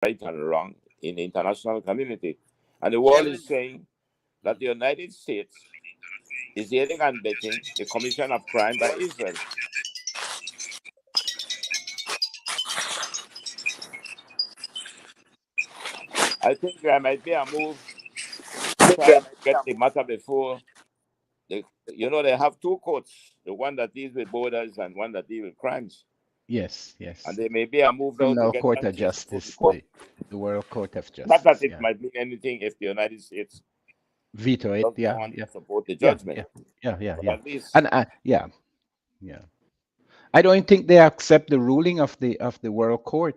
right and wrong in the international community. And the world is saying that the United States is aiding and abetting the commission of crime by Israel. I think there might be a move to try and get the matter before they, they have two courts, the one that deals with borders and one that deals with crimes. Yes, And yes. there may be a move now to Criminal get Court that of case before the Justice, court. the World Court of Not that Justice. it Yeah. might mean anything if the United States Veto it. doesn't Yeah, want yeah, to support the yeah, judgment. yeah, yeah, yeah, But yeah. at least, And yeah, yeah. I don't think they accept the ruling of the World Court,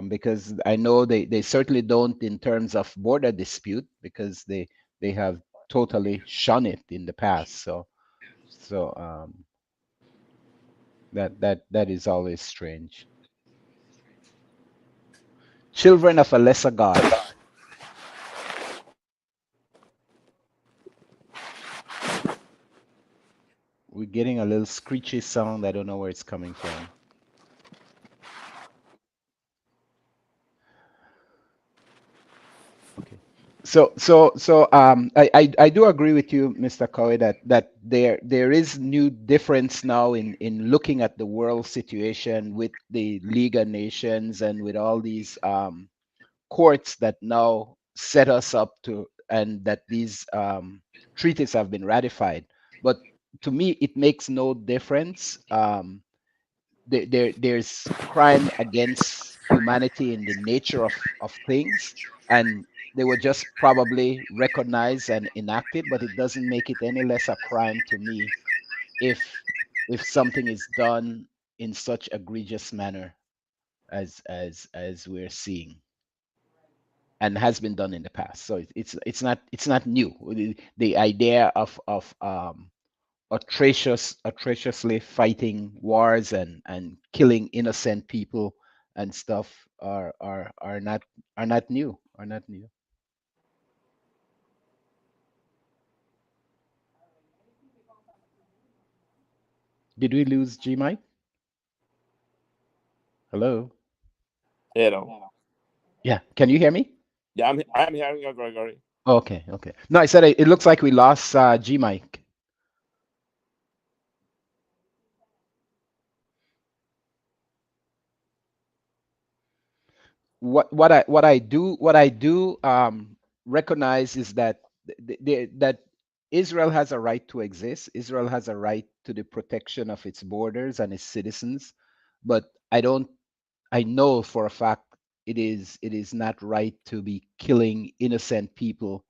because I know they certainly don't in terms of border dispute, because they have totally shun it in the past. So that is always strange. Children of a lesser God. We're getting a little screechy sound. I don't know where it's coming from. Okay. I do agree with you, Mr. Coy, that there is new difference now in looking at the world situation with the League of Nations and with all these courts that now set us up to, and that these treaties have been ratified. But to me, it makes no difference. There's crime against humanity in the nature of things, and they were just probably recognized and enacted, but it doesn't make it any less a crime to me if something is done in such egregious manner as we're seeing and has been done in the past. So it's not new. The idea of atrociously fighting wars and killing innocent people and stuff are not new. Are not new. Did we lose G Mike? Hello? you know, Yeah. Can you hear me? yeah, I'm hearing you, Gregory. Okay, okay. No, I said it looks like we lost G Mike. What I do recognize is that that Israel has a right to exist. Israel has a right to the protection of its borders and its citizens, but I know for a fact it is not right to be killing innocent people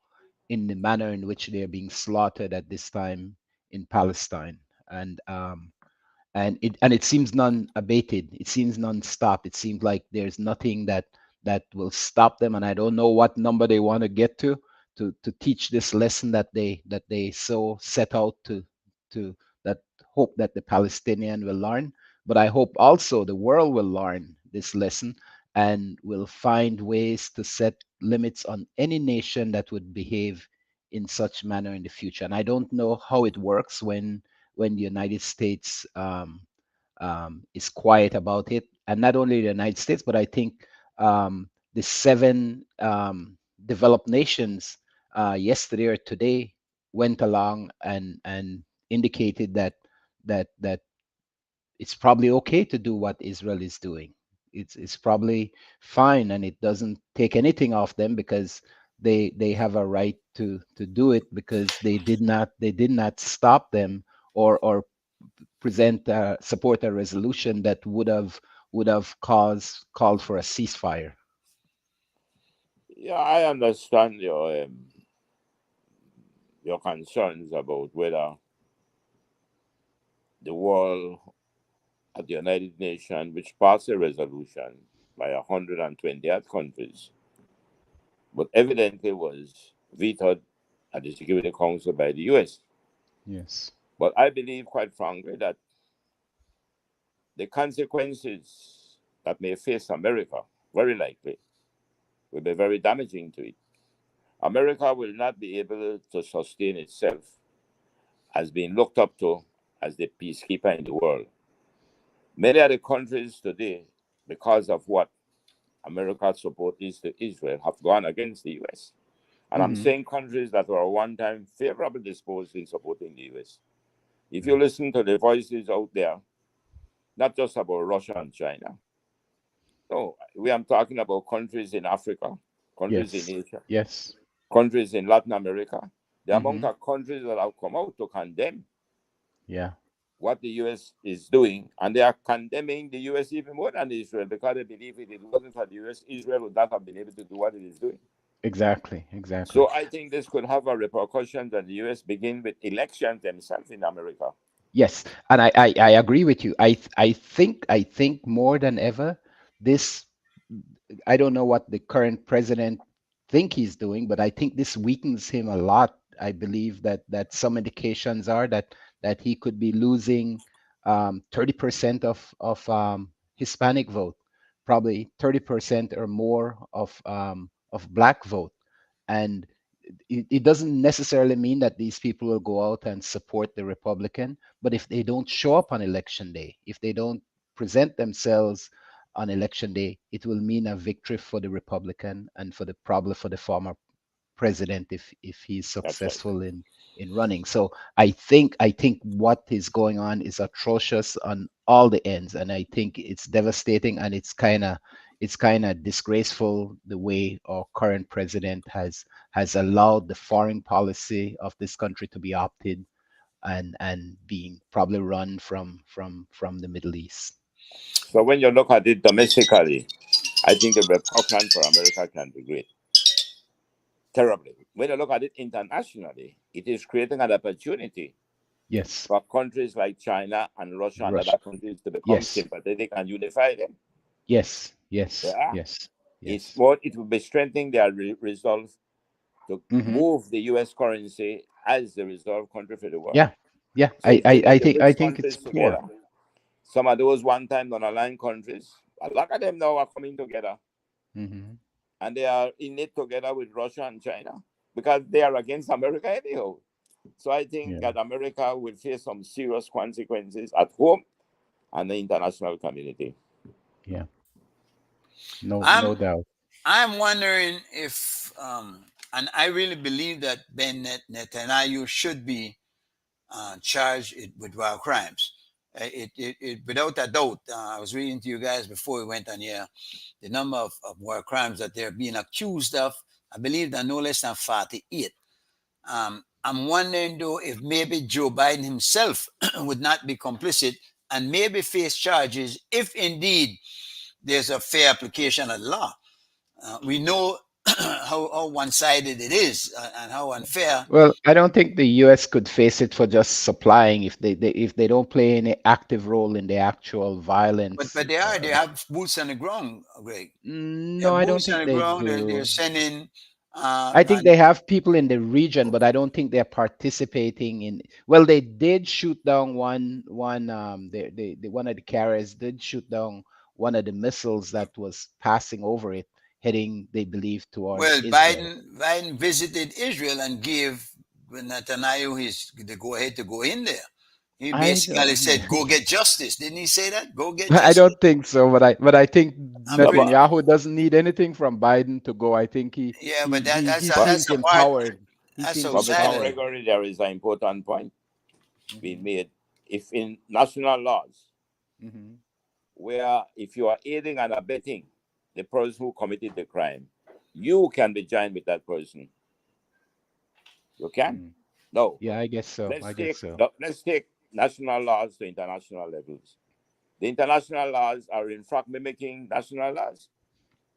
in the manner in which they are being slaughtered at this time in Palestine. And it seems none abated. It seems non-stop. It seems like there's nothing that will stop them, and I don't know what number they want to get to teach this lesson that they so set out to that hope that the Palestinian will learn. But I hope also the world will learn this lesson and will find ways to set limits on any nation that would behave in such manner in the future. And I don't know how it works when the United States is quiet about it, and not only the United States, but I think the seven developed nations yesterday or today went along and indicated that it's probably okay to do what Israel is doing. It's probably fine, and it doesn't take anything off them because they have a right to do it because they did not stop them or present support a resolution that would have called for a ceasefire. Yeah, I understand your concerns about whether the world at the United Nations, which passed a resolution by 128 countries, but evidently was vetoed at the Security Council by the US. Yes. But I believe, quite frankly, that the consequences that may face America, very likely, will be very damaging to it. America will not be able to sustain itself as being looked up to as the peacekeeper in the world. Many of the countries today, because of what America's support is to Israel have gone against the US. And I'm Mhm. saying countries that were one time favorably disposed in supporting the US. If you listen to the voices out there, not just about Russia and China, no, we are talking about countries in Africa, countries in Yes. Asia, Yes. countries in Latin America, the amount Mhm. of countries that have come out to condemn Yeah. what the US is doing, and they are condemning the US even more than Israel because they believe if it wasn't for the US, Israel would not have been able to do what it is doing. Exactly. Exactly. So I think this could have a repercussion that the US begin with elections themselves in America. Yes, and I agree with you. I think more than ever, this I don't know what the current president think he's doing, but I think this weakens him a lot. I believe that some indications are that he could be losing 30% of Hispanic vote, probably 30% or more of black vote, and it doesn't necessarily mean that these people will go out and support the Republican, but if they don't show up on election day, if they don't present themselves on election day, it will mean a victory for the Republican and for the probably for the former president if he's That's right. successful in running. So I think what is going on is atrocious on all the ends, and I think it's devastating, and it's kind of disgraceful the way our current president has allowed the foreign policy of this country to be opted and being probably run from the Middle East. So when you look at it domestically, I think the repercussion for America can be great. Terribly. When you look at it internationally, it is creating an opportunity Yes, for countries like China and Russia and Russia. other countries to become Yes, sympathetic and unify them. yes, yes, Yeah. yes, It's yes. more, it will be strengthening their resolve to Hmm. move the US currency as the reserve country for the world. Yeah, yeah. So I, if I you get I the think I BRICS think it's countries together, poor. some of those one time on aligned countries, a lot of them now are coming together Hmm. and they are in it together with Russia and China because they are against America anyhow. So I think Yeah, that America will face some serious consequences at home and the international community. yeah. No I'm doubt. I'm wondering if and I really believe that Netanyahu should be charged with war crimes. Without a doubt, I was reading to you guys before we went on here the number of war crimes that they're being accused of. I believe they're no less than 48. I'm wondering though if maybe Joe Biden himself would not be complicit and maybe face charges if indeed there's a fair application of law. We know how one-sided it is and how unfair. Well, I don't think the U.S. could face it for just supplying if they don't play any active role in the actual But violence. but they have boots on the ground, Greg. They No, have I don't boots on think the they ground. They're do. sending I think and they have people in the region, but I don't think they're participating in. Well, they did shoot down one of the carriers did shoot down one of the missiles that was passing over it, heading, they believe, towards well, Israel. Biden visited Israel and gave Netanyahu his the go ahead to go in there. He I basically don't. said, "Go get justice." Didn't he say that? Go get I justice. don't think so, but I think I'm No, pretty. Netanyahu doesn't need anything from Biden to go. I think he Yeah, he but that, he, that's he a, but, seems that's a part. empowered. He That's seems but Mr. outside of. empowered. Gregory, there is an important point being Hmm. made. If in national laws, Hmm. where if you are aiding and abetting the person who committed the crime, you can be joined with that person. You can? Mm. No. Yeah, I guess so. I Let's guess take so. let's take national laws to international levels. The international laws are in fact mimicking national laws.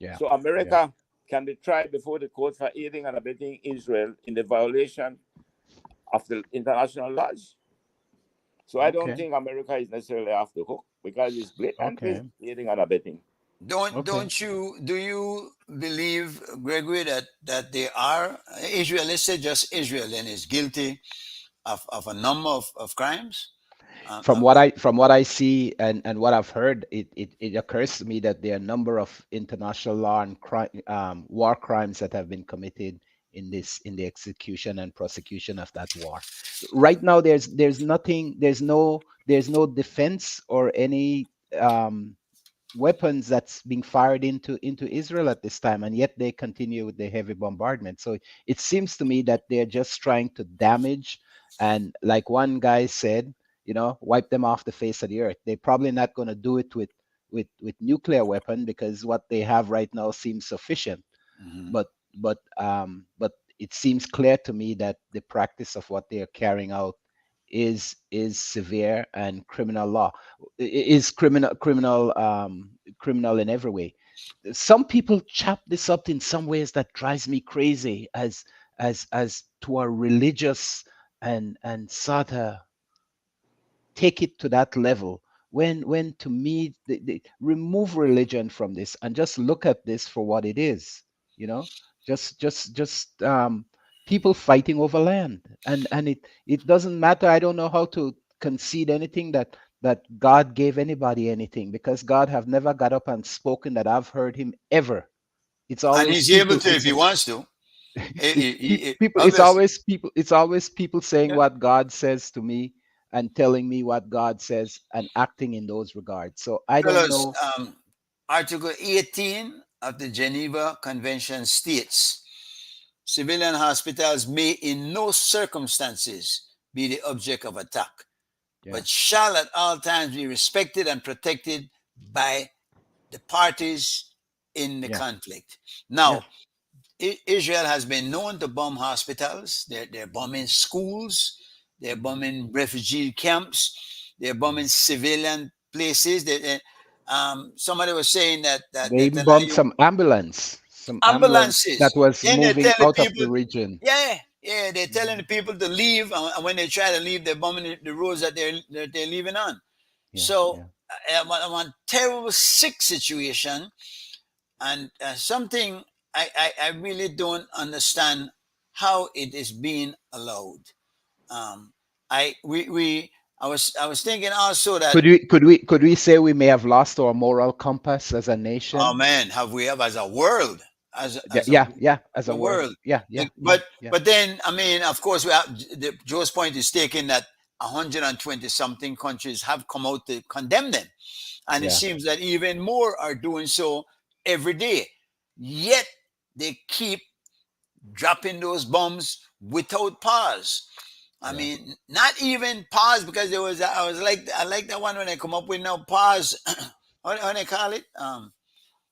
Yeah. So Yeah. America can be tried before the court for aiding and abetting Israel in the violation of the international laws. So I don't Okay. think America is necessarily off the hook because it's Okay. blatantly aiding and abetting. Okay. Do you believe, Gregory, that they are Israel? Let's say just Israel, and is guilty of a number of crimes. Uh, From uh, what uh, I see and what I've heard, it occurs to me that there are a number of international law and war crimes that have been committed in the execution and prosecution of that war. Right now, there's nothing, there's no defense or any um, weapons that's being fired into Israel at this time, and yet they continue with the heavy bombardment. So it seems to me that they're just trying to damage, and like one guy said, wipe them off the face of the earth. They're probably not going to do it with nuclear weapon, because what they have right now seems sufficient. Mhm. But it seems clear to me that the practice of what they are carrying out is severe and criminal law, is criminal in every way. Some people chop this up in some ways that drives me crazy, as to a religious and sort of take it to that level, when to me they remove religion from this and just look at this for what it is. you know just people fighting over land, and it doesn't matter. I don't know how to concede anything that God gave anybody anything, because God have never got up and spoken that I've heard him ever. It's And always he's able people. to if he wants to. People, it's Obvious. always people, it's always people saying Yeah. what God says to me and telling me what God says and acting in those regards. So I don't Fellows, know. Article 18 of the Geneva Convention states civilian hospitals may in no circumstances be the object of attack, Yeah, but shall at all times be respected and protected by the parties in the yeah, conflict. yeah, Now, Israel has been known to bomb hospitals. They're bombing schools. They're bombing refugee camps. They're bombing civilian places. Somebody was saying that they even bombed Netanyahu some ambulance that ambulances. was Then they're moving telling out of people, the region. yeah, they're telling the people to leave, and when they try to leave, they're bombing the roads that they're leaving on. Yeah, So yeah. I'm on terrible sick situation, and something I really don't understand how it is being allowed. Um, I we I was thinking also that, Could we say we may have lost our moral compass as a oh nation? man, have we ever as a world, Yeah, as a yeah, yeah. As the a world. world. Yeah, yeah, yeah, But yeah, but then I mean, of course, we have Joe's point is taken that 120 something countries have come out to condemn them, and it yeah, seems that even more are doing so every day. Yet they keep dropping those bombs without pause. I yeah. mean, not even pause, because there was I like that one when they come up with no pause. How they call it?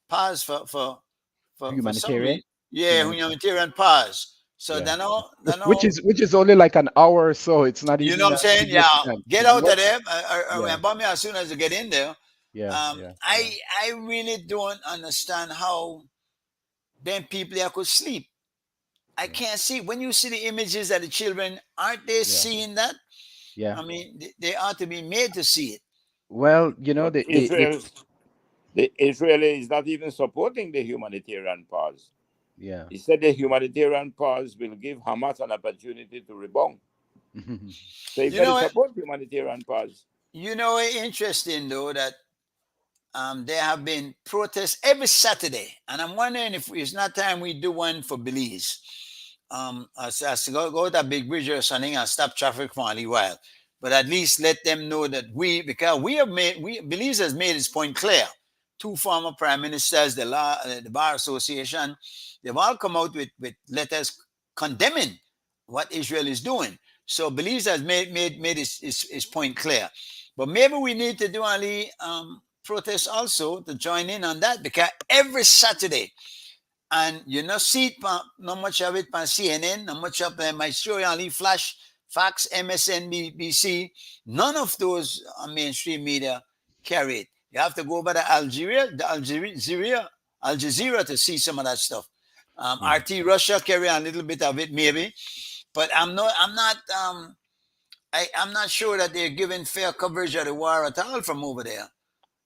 Pause for some Humanitarian, reason. Yeah, humanitarian. humanitarian pause. So Yeah, then all then which all is which is only like an hour or so. It's not you know even what I'm that saying? Yeah, significant. get It's out not. of there, Yeah, or bomb me as soon as you get in there. yeah, yeah, yeah, I really don't understand how then people here could sleep. I yeah, can't see when you see the images of the children. Aren't they yeah, seeing that? yeah. I mean, they ought to be made to see it. Well, But Israel is not even supporting the humanitarian pause. yeah. He said the humanitarian pause will give Hamas an opportunity to rebound. So he You very know what? support humanitarian pause. Interesting though that there have been protests every Saturday, and I'm wondering if it's not time we do one for Belize. As to go to a big bridge or something and stop traffic for a little while, but at least let them know that because Belize has made its point clear. Two former prime ministers, the Bar Association, they've all come out with letters condemning what Israel is doing. So Belize has made its point clear. But maybe we need to do only protest also to join in on that, because every Saturday, and you know, see it, not much of it on CNN, not much of them. I show you only Flash, Fox, MSNBC. None of those mainstream media carry it. You have to go by Al Jazeera to see some of that stuff. Yeah. RT Russia carry a little bit of it, maybe, but I'm not sure that they're giving fair coverage of the war at all from over there.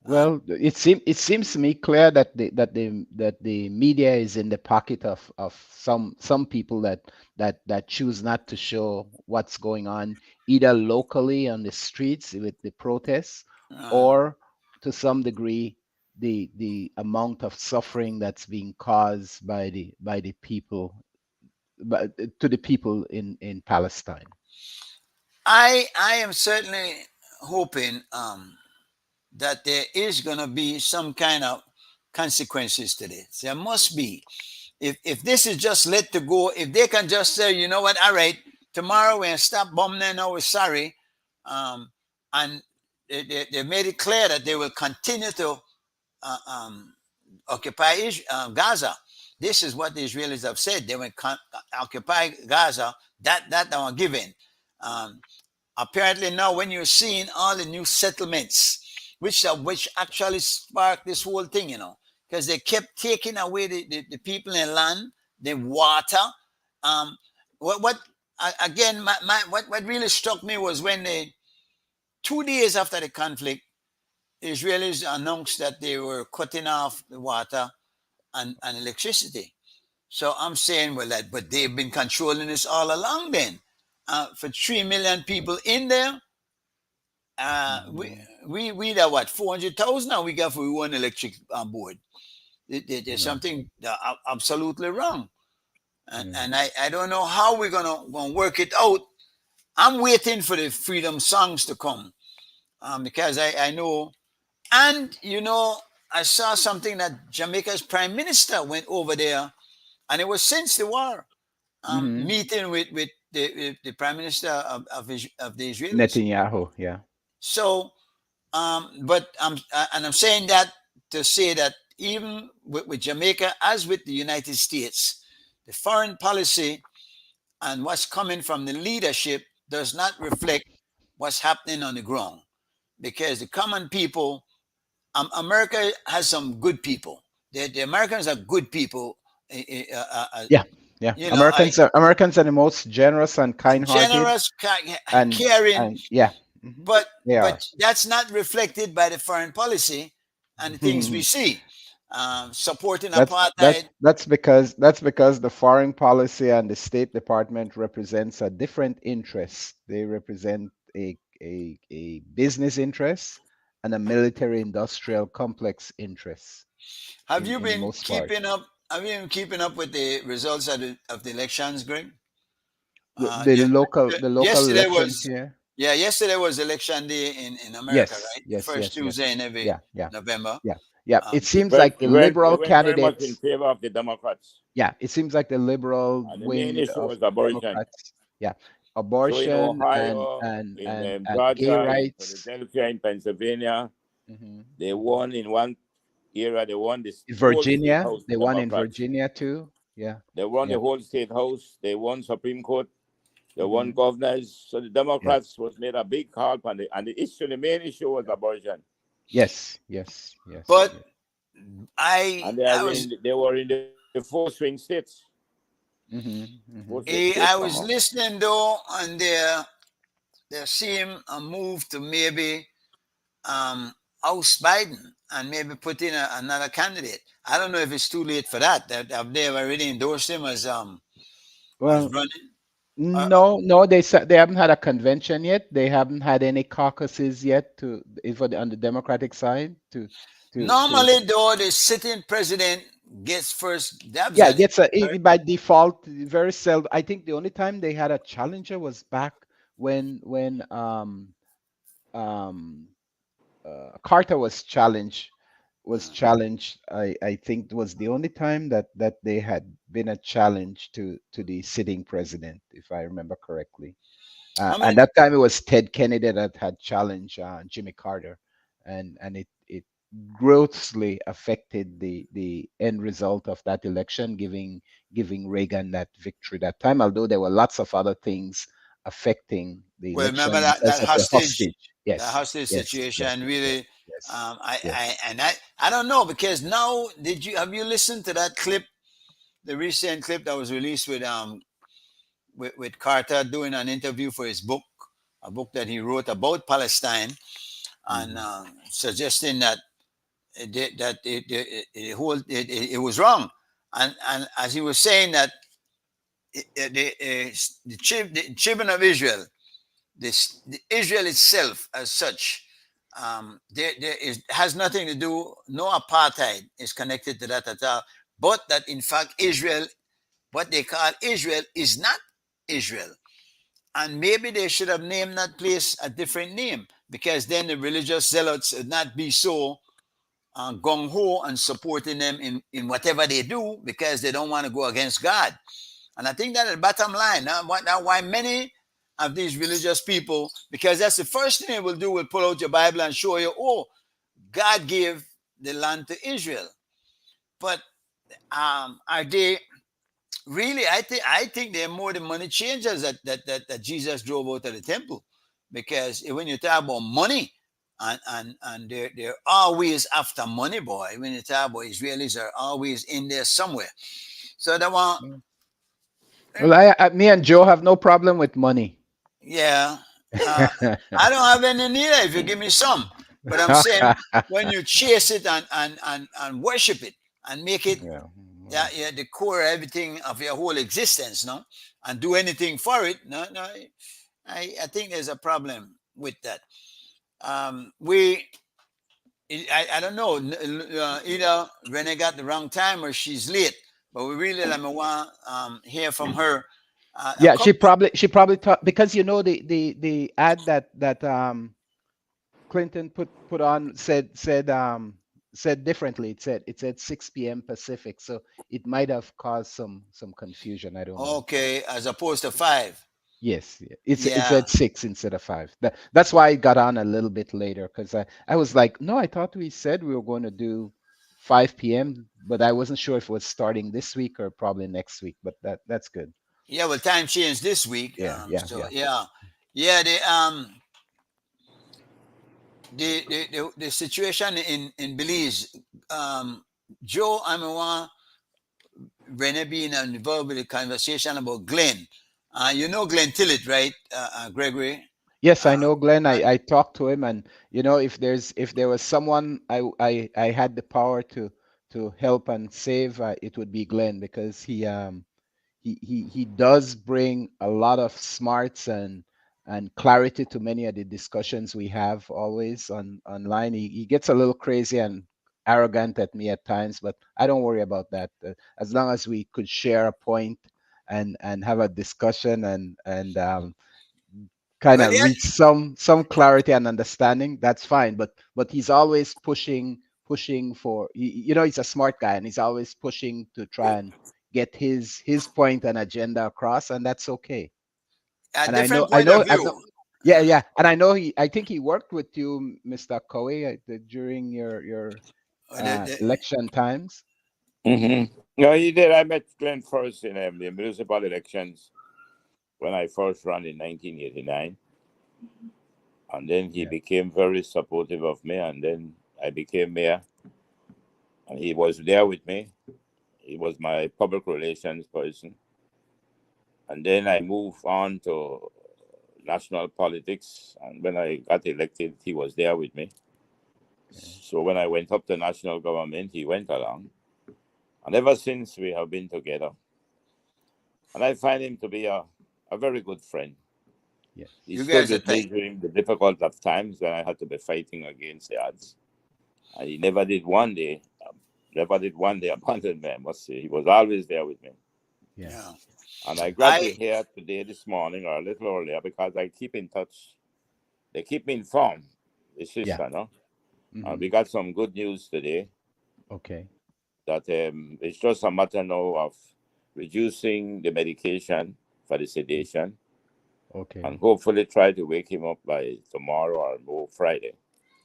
Well, it seems to me clear that the media is in the pocket of some people that choose not to show what's going on, either locally on the streets with the protests, Uh, or to some degree the amount of suffering that's being caused by the people, to the people in Palestine. I am certainly hoping that there is going to be some kind of consequences to this. There must be. If this is just let to go, if they can just say, you know what, all right, tomorrow we're stop bombing, now we're sorry, and they made it clear that they will continue to occupy Gaza. This is what the Israelis have said. They will occupy Gaza. That they were given. Apparently now, when you're seeing all the new settlements, which actually sparked this whole thing, because they kept taking away the people in land, the water. What again? What really struck me was when 2 days after the conflict, Israelis announced that they were cutting off the water and electricity. So I'm saying, well, but they've been controlling this all along. Then, for 3 million people in there, we got what 400,000, and we got for one electric on board. There's something absolutely wrong, and I don't know how we're gonna work it out. I'm waiting for the freedom songs to come, because I know, and I saw something that Jamaica's prime minister went over there, and it was since the war, meeting with the prime minister of the Israelis, Netanyahu. Yeah. So, but I'm saying that to say that even with Jamaica, as with the United States, the foreign policy and what's coming from the leadership does not reflect what's happening on the ground, because the common people, America has some good people. The Americans are good people. Yeah. Americans are the most generous and kind-hearted, generous, caring. Yeah. But that's not reflected by the foreign policy and the things we see. Supporting apartheid. That's because the foreign policy and the State Department represents a different interest. They represent a business interest and a military-industrial complex interest. Have you been keeping up? Have you been keeping up with the results of the elections, Greg? The local elections here. Yeah, yesterday was election day in America, right? Yes, First Tuesday in every November. Yeah. It seems like the liberal candidates very much in favor of the Democrats. Yeah, it seems like the liberal and the wing main issue of was abortion. Democrats. Yeah, abortion so in Ohio, and Georgia, gay rights. in Philadelphia, in Pennsylvania, they won in one era. They won this Virginia. They won in Virginia too. Yeah, they won the whole state house. They won Supreme Court. They won governors. So the Democrats was made a big help, and the main issue was abortion. Yes. But they were in the four swing states. I was listening though, and there seemed a move to maybe oust Biden and maybe put in another candidate. I don't know if it's too late for that. Have they already endorsed him as running? No. They haven't had a convention yet. They haven't had any caucuses yet on the Democratic side. Normally, though, the sitting president gets first dabs. Yeah, gets by default. Very seldom. I think the only time they had a challenger was back when Carter was challenged. I think it was the only time that they had been a challenge to the sitting president, if I remember correctly. And that time it was Ted Kennedy that had challenged Jimmy Carter, and it grossly affected the end result of that election, giving Reagan that victory that time. Although there were lots of other things affecting the election. Remember that hostage. Yes, the hostage situation really. Yes. I don't know, because now have you listened to that clip, the recent clip that was released with Carter doing an interview for his book, a book that he wrote about Palestine, and suggesting that it was wrong, and as he was saying that the children of Israel, the Israel itself as such, has nothing to do. No apartheid is connected to that at all. But that in fact Israel, what they call Israel, is not Israel, and maybe they should have named that place a different name. because then the religious zealots would not be so gung ho and supporting them in whatever they do, because they don't want to go against God. And I think that's the bottom line. Now, why many of these religious people, because that's the first thing they will do, will pull out your Bible and show you, oh, God gave the land to Israel. But are they really? I think they're more the money changers that Jesus drove out of the temple. Because when you talk about money, and they're always after money, boy. When you talk about Israelis, are always in there somewhere. So they want, Well, me and Joe have no problem with money. yeah. I don't have any neither if you give me some. But I'm saying, when you chase it and worship it and make it the core of everything of your whole existence, no, and do anything for it, no, I think there's a problem with that. I don't know, either Renee got the wrong time or she's late, but we really want hear from her. Yeah, she probably thought, because the ad that Clinton put on said differently. It said 6 p.m. Pacific, so it might have caused some confusion. I don't know. Okay, as opposed to 5. Yes, it said 6 instead of 5. That's why I got on a little bit later, because I was like, no, I thought we said we were going to do 5 p.m., but I wasn't sure if it was starting this week or probably next week. But that's good. Yeah, well, time changed this week. Yeah. The situation in Belize, Joe, Rene being involved with the conversation about Glenn. You know Glenn Tillett, right, Gregory? Yes, I know Glenn. I talked to him, and if there was someone I had the power to help and save, it would be Glenn, because he does bring a lot of smarts and clarity to many of the discussions we have always online. He gets a little crazy and arrogant at me at times, but I don't worry about that. As long as we could share a point and have a discussion and kind of reach some clarity and understanding, that's fine. But he's always pushing for, he's a smart guy, and he's always pushing to try and get his point and agenda across, and that's okay. And I know, yeah, and I think he worked with you, Mr. Coe, during your election times. Mm-hmm. No, he did. I met Glenn first in the municipal elections when I first ran in 1989, and then he became very supportive of me, and then I became mayor, and he was there with me. He was my public relations person. And then I moved on to national politics. And when I got elected, he was there with me. So when I went up to national government, he went along. And ever since, we have been together. And I find him to be a very good friend. Yes. He stood with me during the difficult of times when I had to be fighting against the odds. And he never did one day abandon me, I must say. He was always there with me. Yeah. And I grabbed it here today, this morning, or a little earlier, because I keep in touch. They keep me informed, the sister, no? Mm-hmm. And we got some good news today. Okay. That it's just a matter now of reducing the medication for the sedation. Okay. And hopefully try to wake him up by tomorrow or more Friday.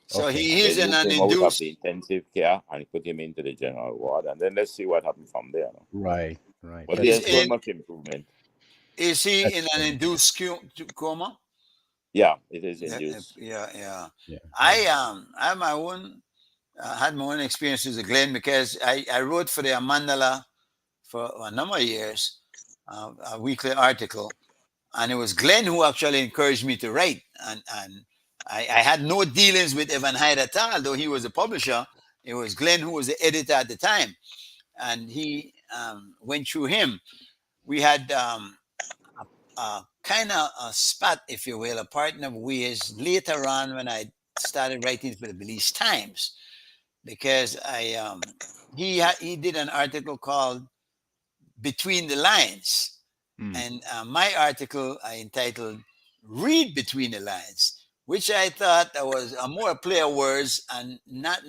So he is in an induced induced the intensive care and put him into the general ward, and then let's see what happens from there. Right. But there's so much improvement. Is he in an induced coma? Yeah, it is induced. Yeah. I have my own had my own experiences with Glenn, because I wrote for the Amandala for a number of years, a weekly article, and it was Glenn who actually encouraged me to write, and I had no dealings with Evan Hyde at all, though he was the publisher. It was Glenn who was the editor at the time, and he went through him. We had a kind of a spat, if you will, a partner of ways later on when I started writing for the Belize Times, because he did an article called Between the Lines, and my article I entitled Read Between the Lines, which I thought that was a more play of words and not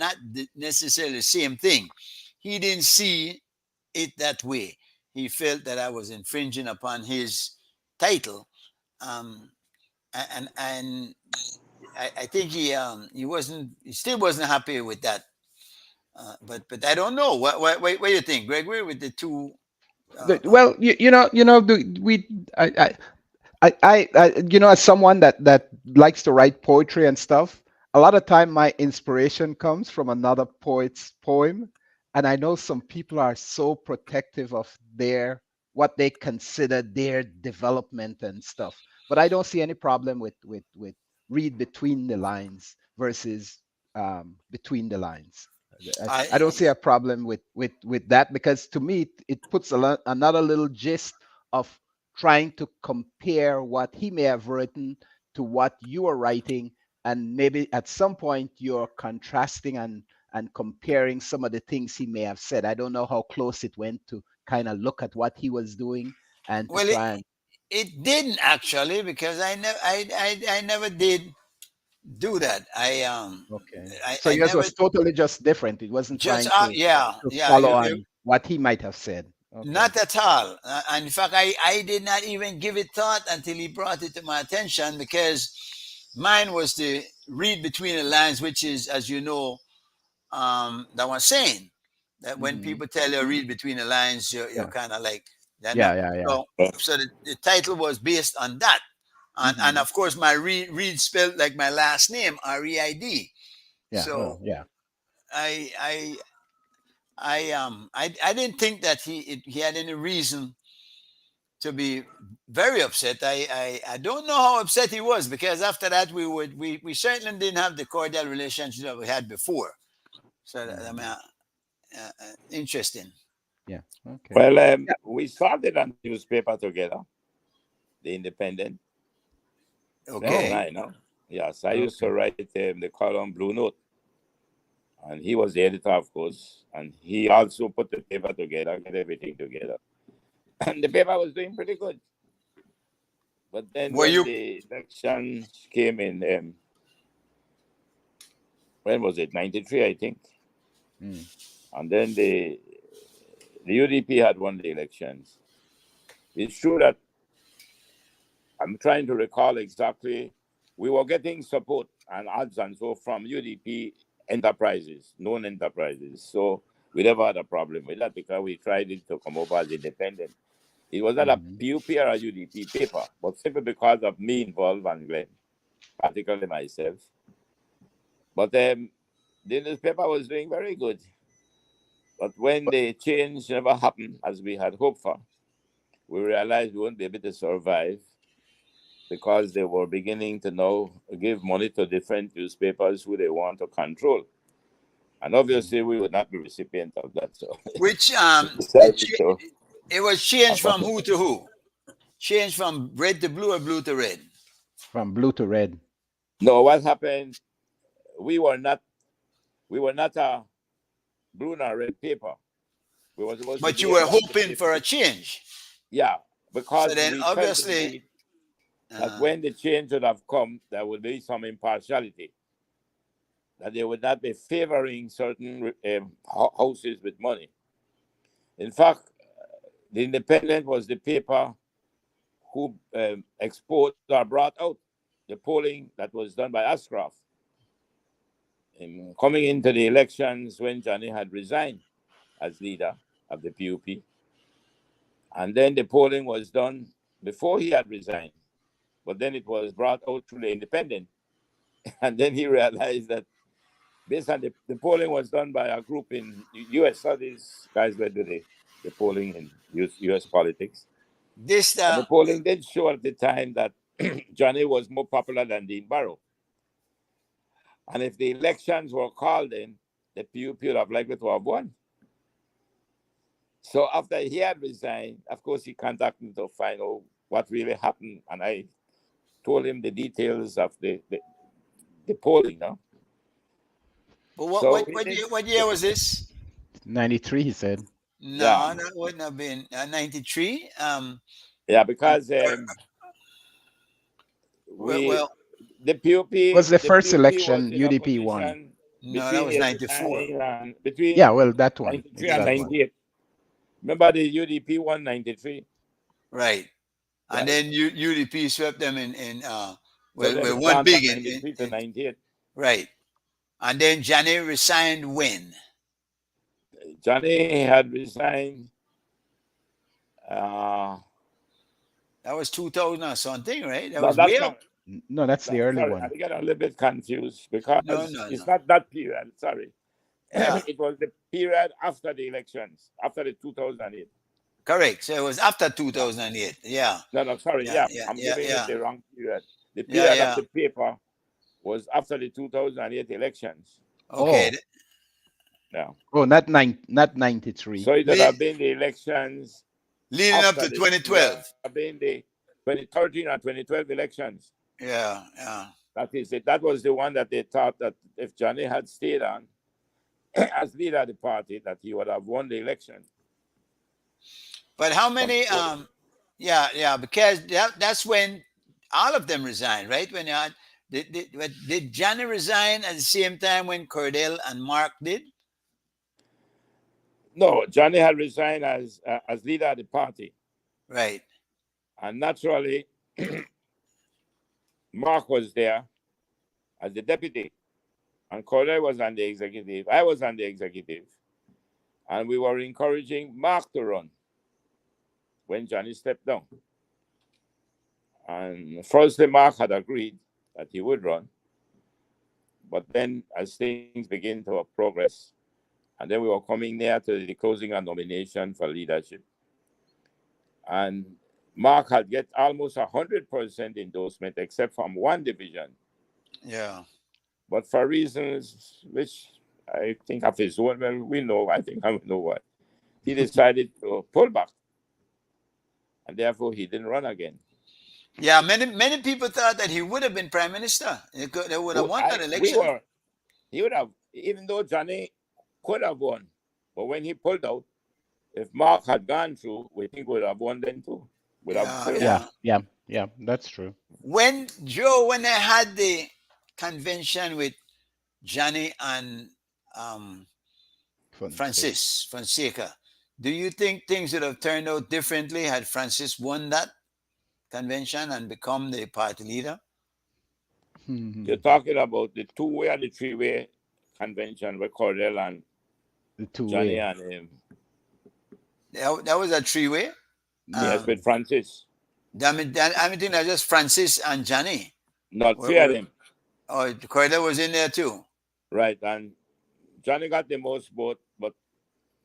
necessarily the same thing. He didn't see it that way. He felt that I was infringing upon his title, um, and I think he still wasn't happy with that. But I don't know what do you think, Gregory, with the two. Well, as someone that likes to write poetry and stuff, a lot of time my inspiration comes from another poet's poem, and I know some people are so protective of their what they consider their development and stuff. But I don't see any problem with read between the lines versus between the lines. I don't see a problem with that, because to me it puts another little gist of trying to compare what he may have written to what you are writing, and maybe at some point you're contrasting and comparing some of the things he may have said. I don't know how close it went to kind of look at what he was doing and to Well, try and it didn't actually, because I never did do that. okay. I, So I yours never was totally just different. It wasn't just trying to yeah. follow on what he might have said. Okay. Not at all. And in fact, I did not even give it thought until he brought it to my attention, because mine was to read between the lines, which is, as you know, that was saying that when Hmm. people tell you read between the lines, you're Yeah. kind of like that. Yeah. Yeah. Yeah. So the title was based on that, and Hmm. of course my read spelled like my last name, REID. Yeah. So Well. Yeah. I I I didn't think that he had any reason to be very upset. I don't know how upset he was, because after that we certainly didn't have the cordial relationship that we had before. So I mean, Mhm. interesting. Yeah. Okay. Well, Yeah. we started a newspaper together, The Independent, Ben and Oh. Okay. I, no? Yes, I used to Okay. write the column Blue Note, and he was the editor, of course, and he also put the paper together, get everything together. And the paper was doing pretty good. But then Were when you the elections came in, when was it? 93, I think. Mm. And then the UDP had won the elections. It's true that I'm trying to recall exactly. We were getting support and ads and so from UDP enterprises, known enterprises. So we never had a problem with that because we tried it to come over as independent. It was not a Mhm. PUP or a UDP paper, but simply because of me involved and Glenn, particularly myself. But the newspaper was doing very good. But when the change never happened as we had hoped for, we realized we wouldn't be able to survive because they were beginning to now give money to different newspapers who they want to control. And obviously, we would not be recipient of that. So which we decided to. it was changed from who to who? Changed from red to blue or blue to red? From blue to red. No, what happened? We were not. We were not a blue nor red paper. We were supposed to But be you a were Baptist hoping for paper. a change. Yeah, So because then we felt obviously, indeed that uh, when the change would have come, there would be some impartiality. That they would not be favoring certain houses with money. In fact, the Independent was the paper who exposed or brought out the polling that was done by Ashcroft in coming into the elections when Johnny had resigned as leader of the PUP. And then the polling was done before he had resigned, but then it was brought out through the Independent. And then he realized that based on the polling was done by a group in US studies, guys were doing the polling in US politics. this And the polling did show at the time that Johnny was more popular than Dean Barrow. And if the elections were called in, the PUP would have likely to have won. So after he had resigned, of course, he contacted me to find out what really happened. And I told him the details of the polling. No? But So he did. what year was this? 93, he said. Yeah. No, that wouldn't have been 93. Yeah, because Well, we well, the PUP Was the first PUP election was in UDP won? opposition No, that was 94. 89 and between Yeah, well, that one. 93 It's and that one. 98. Remember the UDP won 93? Right. And Right. then UDP swept them in So well, then well it one gone big from 93 to 98. right. And then Johnny resigned when? Johnny had resigned. That was 2000 or something, right? That No, was that's way not. up. No, that's the early Sorry, one. I get a little bit confused because No. it's not that period. Sorry. Yeah. It was the period after the elections, after the 2008. Correct. So it was after 2008. Yeah. No, sorry. Yeah, Yeah, I'm giving it the wrong period. The Yeah, period yeah. of the paper was after the 2008 elections. Okay. Oh. Yeah. Oh, not 93. So it would have been the elections Leading up after to the- 2012. it would have been the 2013 and 2012 elections. Yeah. That is it. That was the one that they thought that if Johnny had stayed on as leader of the party, that he would have won the election. But how many because that's when all of them resigned, right? When you had did Johnny resign at the same time when Cordell and Mark did? No, Johnny had resigned as leader of the party. Right. And naturally, Mark was there as the deputy, and Cordell was on the executive. I was on the executive, and we were encouraging Mark to run when Johnny stepped down. And firstly, Mark had agreed that he would run, but then as things began to progress, and then we were coming near to the closing a nomination for leadership, and Mark had get almost 100% endorsement, except from one division. Yeah. But for reasons which I think of his own, well, we know, I think I know what, he decided to pull back. And therefore, he didn't run again. Yeah, many people thought that he would have been prime minister. They would have won that election. He would have, even though Johnny could have won. But when he pulled out, if Mark had gone through, we think we would have won then too. Yeah, that's true. When they had the convention with Johnny and Francis Fonseca, do you think things would have turned out differently had Francis won that convention and become the party leader? You're talking about the two-way or the three-way convention with Cordell and the two-way. Johnny and him. That was a three-way? Yes, with Francis. I mean, think that's just Francis and Johnny. Not three of them. Oh, Cordell was in there too. Right, and Johnny got the most vote, but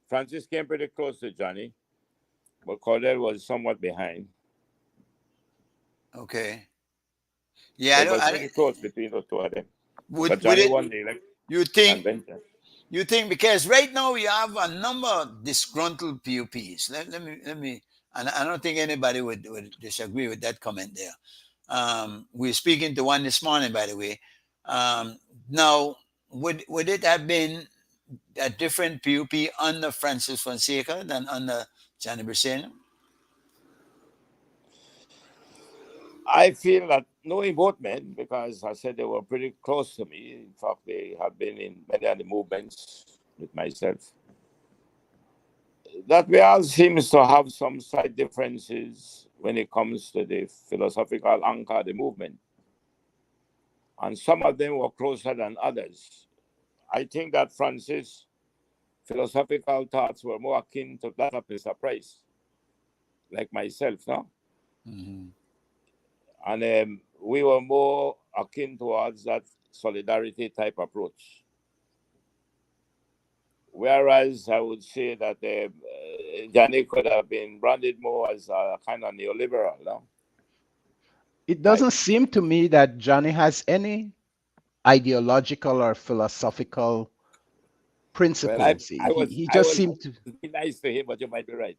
Francis came pretty close to Johnny, but Cordell was somewhat behind. Okay. Yeah, it was pretty close between the two of them. But Johnny won the election. You think because right now we have a number of disgruntled PUPs. Let me and I don't think anybody would disagree with that comment there. We're speaking to one this morning, by the way. Now, would it have been a different PUP under Francis Fonseca than under Johnny Briceño? I feel that knowing both men, because I said they were pretty close to me. In fact, they have been in many of the movements with myself. That we all seems to have some slight differences when it comes to the philosophical anchor of the movement. And some of them were closer than others. I think that Francis' philosophical thoughts were more akin to that of Mr. Price, like myself, no? Mm-hmm. And we were more akin towards that solidarity type approach. Whereas I would say that Johnny could have been branded more as a kind of neoliberal. No? It doesn't seem to me that Johnny has any ideological or philosophical principles. Well, he just seemed to be nice to him, but you might be right.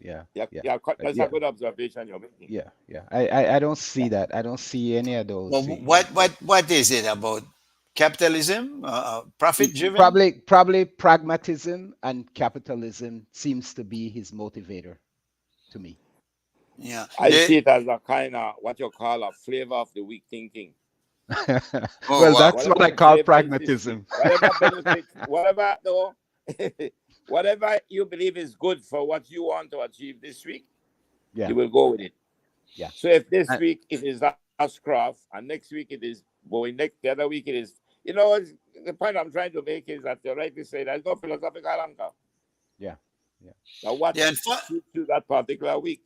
Yeah. That's a good observation you're making. Yeah. I don't see that. I don't see any of those. Well, what is it about? Capitalism, profit driven? Probably pragmatism and capitalism seems to be his motivator to me. Yeah. I see it as a kind of what you call a flavor of the week thinking. Oh, Well, wow. that's what I Whatever call flavor pragmatism. whatever benefits, whatever no, whatever you believe is good for what you want to achieve this week, Yeah, you will go with it. yeah. So if this And, week it is Ashcroft and next week it is Boeing, next the other week it is, the point I'm trying to make is that you're right to say there's no philosophical anchor. yeah, yeah. Now what Yeah, suits you that particular week?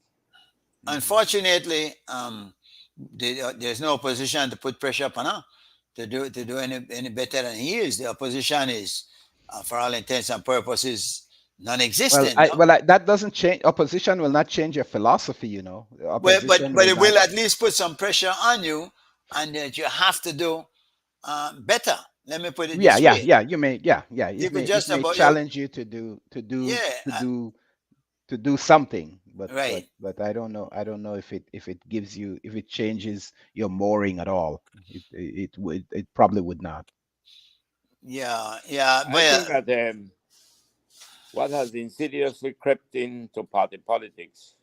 Mhm. unfortunately, there's no opposition to put pressure upon her to do any better than he is. The opposition is, for all intents and purposes, Well, non-existent. No? that doesn't change. Opposition will not change your philosophy. The Well, opposition but will it not. will at least put some pressure on you, and that you have to do better. Let me put it Yeah, this yeah, way: yeah. You may, yeah, yeah. you It could may just about you, challenge you to yeah, do something, right. but I don't know if it gives you, if it changes your mooring at all. It probably would not. Yeah, yeah, I but think that what has insidiously crept into party politics,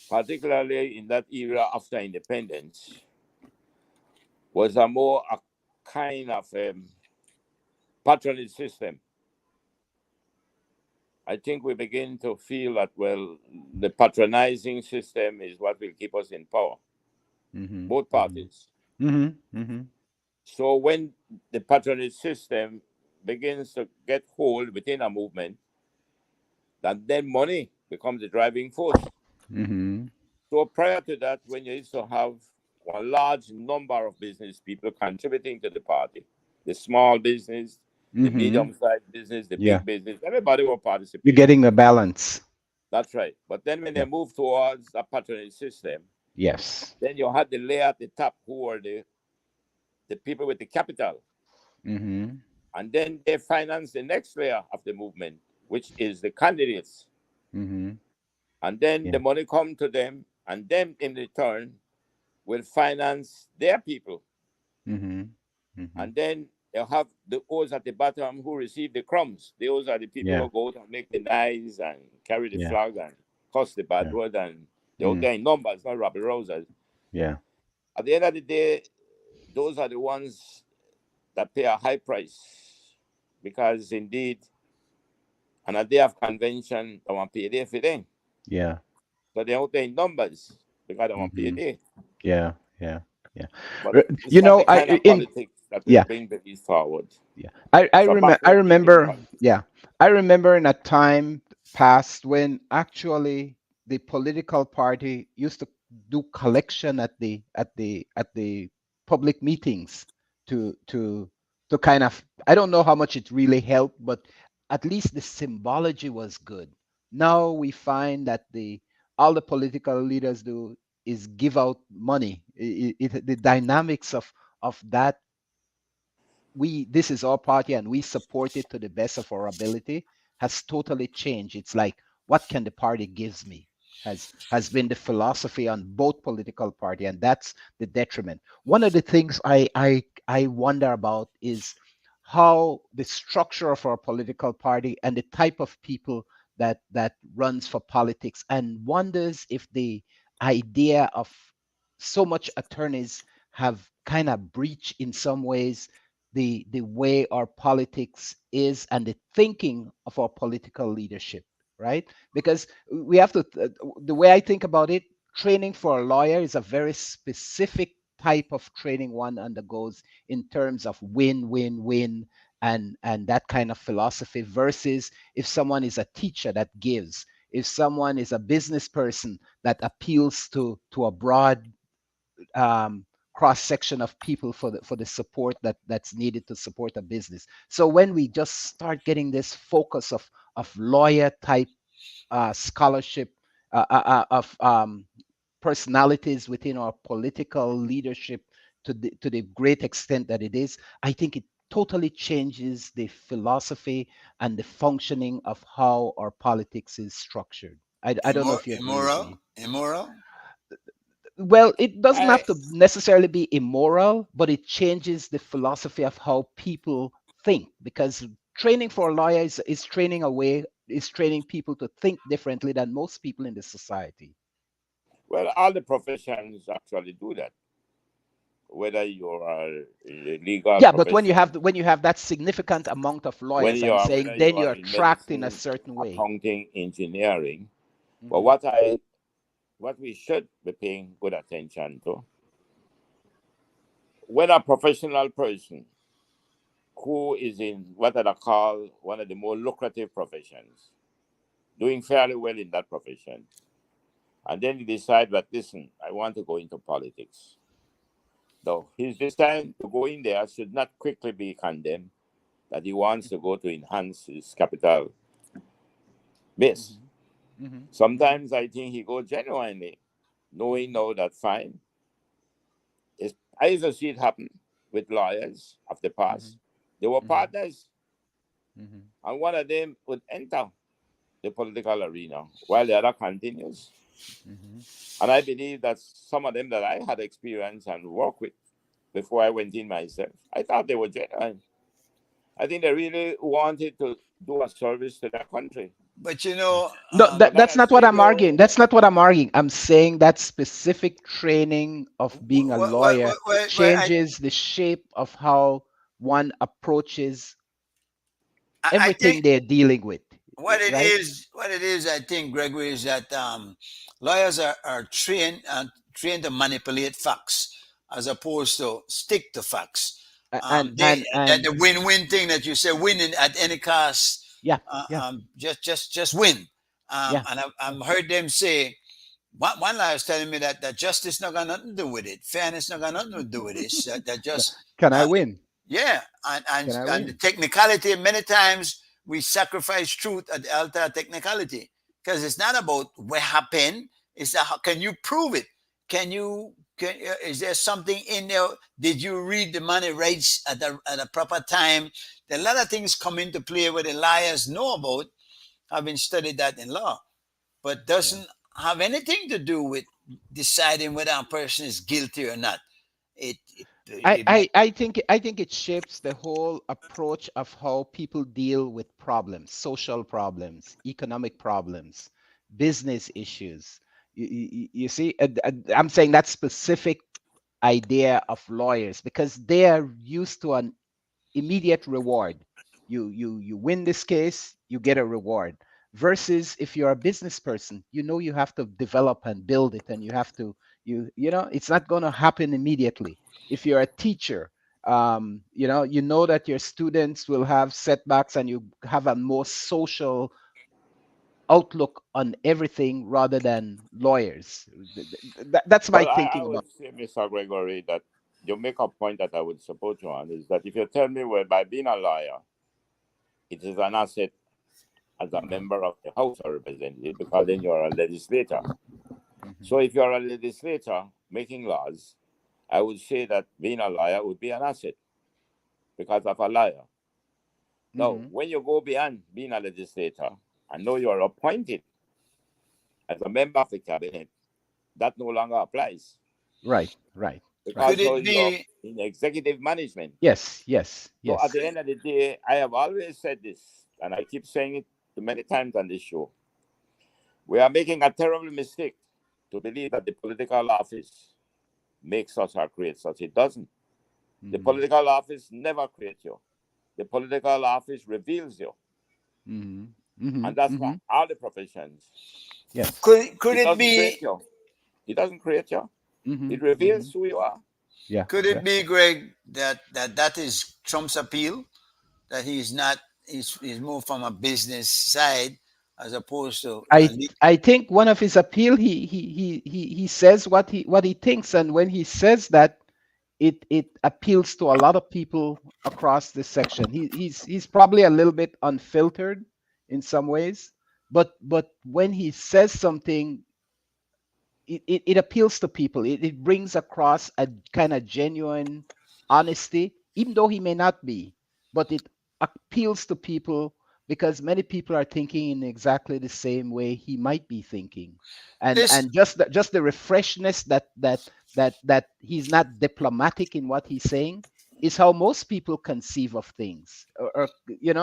particularly in that era after independence, was a kind of patronage system. I think we begin to feel that, well, the patronizing system is what will keep us in power, Mm-hmm, both mm-hmm, parties. mm-hmm, mm-hmm. So when the patronage system begins to get hold within a movement, that then money becomes the driving force. Mm-hmm. So prior to that, when you used to have a large number of business people contributing to the party, the small business, the Mm-hmm. medium-sized business, the Yeah, big business, everybody will you're participate. getting a balance. That's right. But then when they Yeah. move towards a patronage system, Yes. then you had the layer at the top who are the people with the capital. Mm-hmm. And then they finance the next layer of the movement, which is the candidates. Mm-hmm. And then Yeah. the money come to them, and them in return will finance their people. Mm-hmm. Mm-hmm. And then they'll have those at the bottom who receive the crumbs. Those are the people Yeah. who go out and make the knives and carry the Yeah. flag and cuss the bad Yeah. word, and they're out Mm. there in numbers, not Robbie Rosas. Yeah. At the end of the day, those are the ones that pay a high price, because indeed, on a day of convention, they want payday for them. Yeah. So they're out there in numbers because they want Mm-hmm. payday. Yeah. Yeah. Yeah. But R- it's You not know, the kind of in politics that will yeah, bring the East forward. yeah. I It's a remember I backward thinking remember politics. yeah. I remember in a time past when actually the political party used to do collection at the public meetings to to to kind of, I don't know how much it really helped, but at least the symbology was good. Now we find that the all the political leaders do is give out money. The dynamics of that, we this is our party and we support it to the best of our ability, has totally changed. It's like, what can the party gives me, has been the philosophy on both political party, and that's the detriment. One of the things I wonder about is how the structure of our political party and the type of people that runs for politics, and wonders if the idea of so much attorneys have kind of breached in some ways the way our politics is and the thinking of our political leadership, right? Because we have to, the way I think about it, training for a lawyer is a very specific type of training one undergoes in terms of win win win, and that kind of philosophy, versus if someone is a teacher that gives, if someone is a business person that appeals to a broad cross section of people for the support that's needed to support a business. So when we just start getting this focus of lawyer type scholarship, of personalities within our political leadership, to the great extent that it is, I think it totally changes the philosophy and the functioning of how our politics is structured. I don't know if you agree with me. Immoral. Well, it doesn't I have to necessarily be immoral, but it changes the philosophy of how people think, because training for a lawyer is training away is training people to think differently than most people in the society. Well, all the professions actually do that. whether you are a legal Yeah, but when you have profession, when you have that significant amount of when lawyers, you I'm are saying whether then you are you're in tracked in a medicine, certain way. accounting, engineering. But Hmm. what we should be paying good attention to, when a professional person who is in what I call one of the more lucrative professions, doing fairly well in that profession, and then you decide that, listen, I want to go into politics. Though his decision to go in there should not quickly be condemned that he wants to go to enhance his capital base. Hmm. Hmm. Sometimes I think he goes genuinely, knowing now that fine. I used to see it happen with lawyers of the Hmm. past. They were Hmm. partners, Hmm. and one of them would enter the political arena while the other continues. Hmm. And I believe that some of them that I had experience and worked with before I went in myself, I thought they were genuine. I think they really wanted to do a service to their country. But No, But like that's I not what said, I'm arguing. That's not what I'm arguing. I'm saying that specific training of being a lawyer I, changes the shape of how one approaches I everything think they're dealing with, right? what it is, I think, Gregory, is that lawyers are trained to manipulate facts as opposed to stick to facts. A- And They and that and the win-win thing that you say, winning at any cost, yeah, yeah, just win. yeah, And yeah. I've heard them say, one lawyer was telling me that justice not got nothing to do with it, fairness not got nothing to do with this. That just Can I uh, win? yeah, Can I and the win? technicality, many times we sacrifice truth at the altar of technicality, because it's not about what happened. It's that how can you prove it? Is there something in there? Did you read the money rights at the proper time? A lot of things come into play where the liars know about, having studied that in law, but Yeah. doesn't have anything to do with deciding whether a person is guilty or not. It I think it shapes the whole approach of how people deal with problems, social problems, economic problems, business issues. You see, I'm saying that specific idea of lawyers because they are used to an immediate reward. You win this case, you get a reward. Versus if you're a business person, you know you have to develop and build it, and you have to it's not going to happen immediately. If you're a teacher, you know that your students will have setbacks, and you have a more social outlook on everything rather than lawyers. That's my Well, I thinking about. would say, Mr. Gregory, that you make a point that I would support you on is that if you tell me, well, by being a lawyer, it is an asset as a Mhm, member of the House of Representatives because then you're a legislator. mhm, So if you're a legislator making laws, I would say that being a lawyer would be an asset because of a lawyer. Now, mhm. when you go beyond being a legislator and know you're appointed as a member of the cabinet, that no longer applies Right, right, right. because could now it you're be in executive management. Yes, yes, So at yes. the end of the day, I have always said this, and I keep saying it many times on this show. We are making a terrible mistake to believe that the political office makes us or creates us. It doesn't. The Mhm, political office never creates you. The political office reveals you. mhm, And mhm, that's for mhm. all the professions. Yes. could It it doesn't be create you. It doesn't create you. Mhm, It reveals mhm. who you are. Yeah, could yeah. it be, Greg, that is Trump's appeal, that he's moved from a business side as opposed to I think one of his appeal, he says what he thinks, and when he says that, it appeals to a lot of people across this section. He's probably a little bit unfiltered in some ways, but when he says something, it appeals to people. It brings across a kind of genuine honesty, even though he may not be, but it appeals to people because many people are thinking in exactly the same way he might be thinking, and this. and just the refreshness that he's not diplomatic in what he's saying is how most people conceive of things, or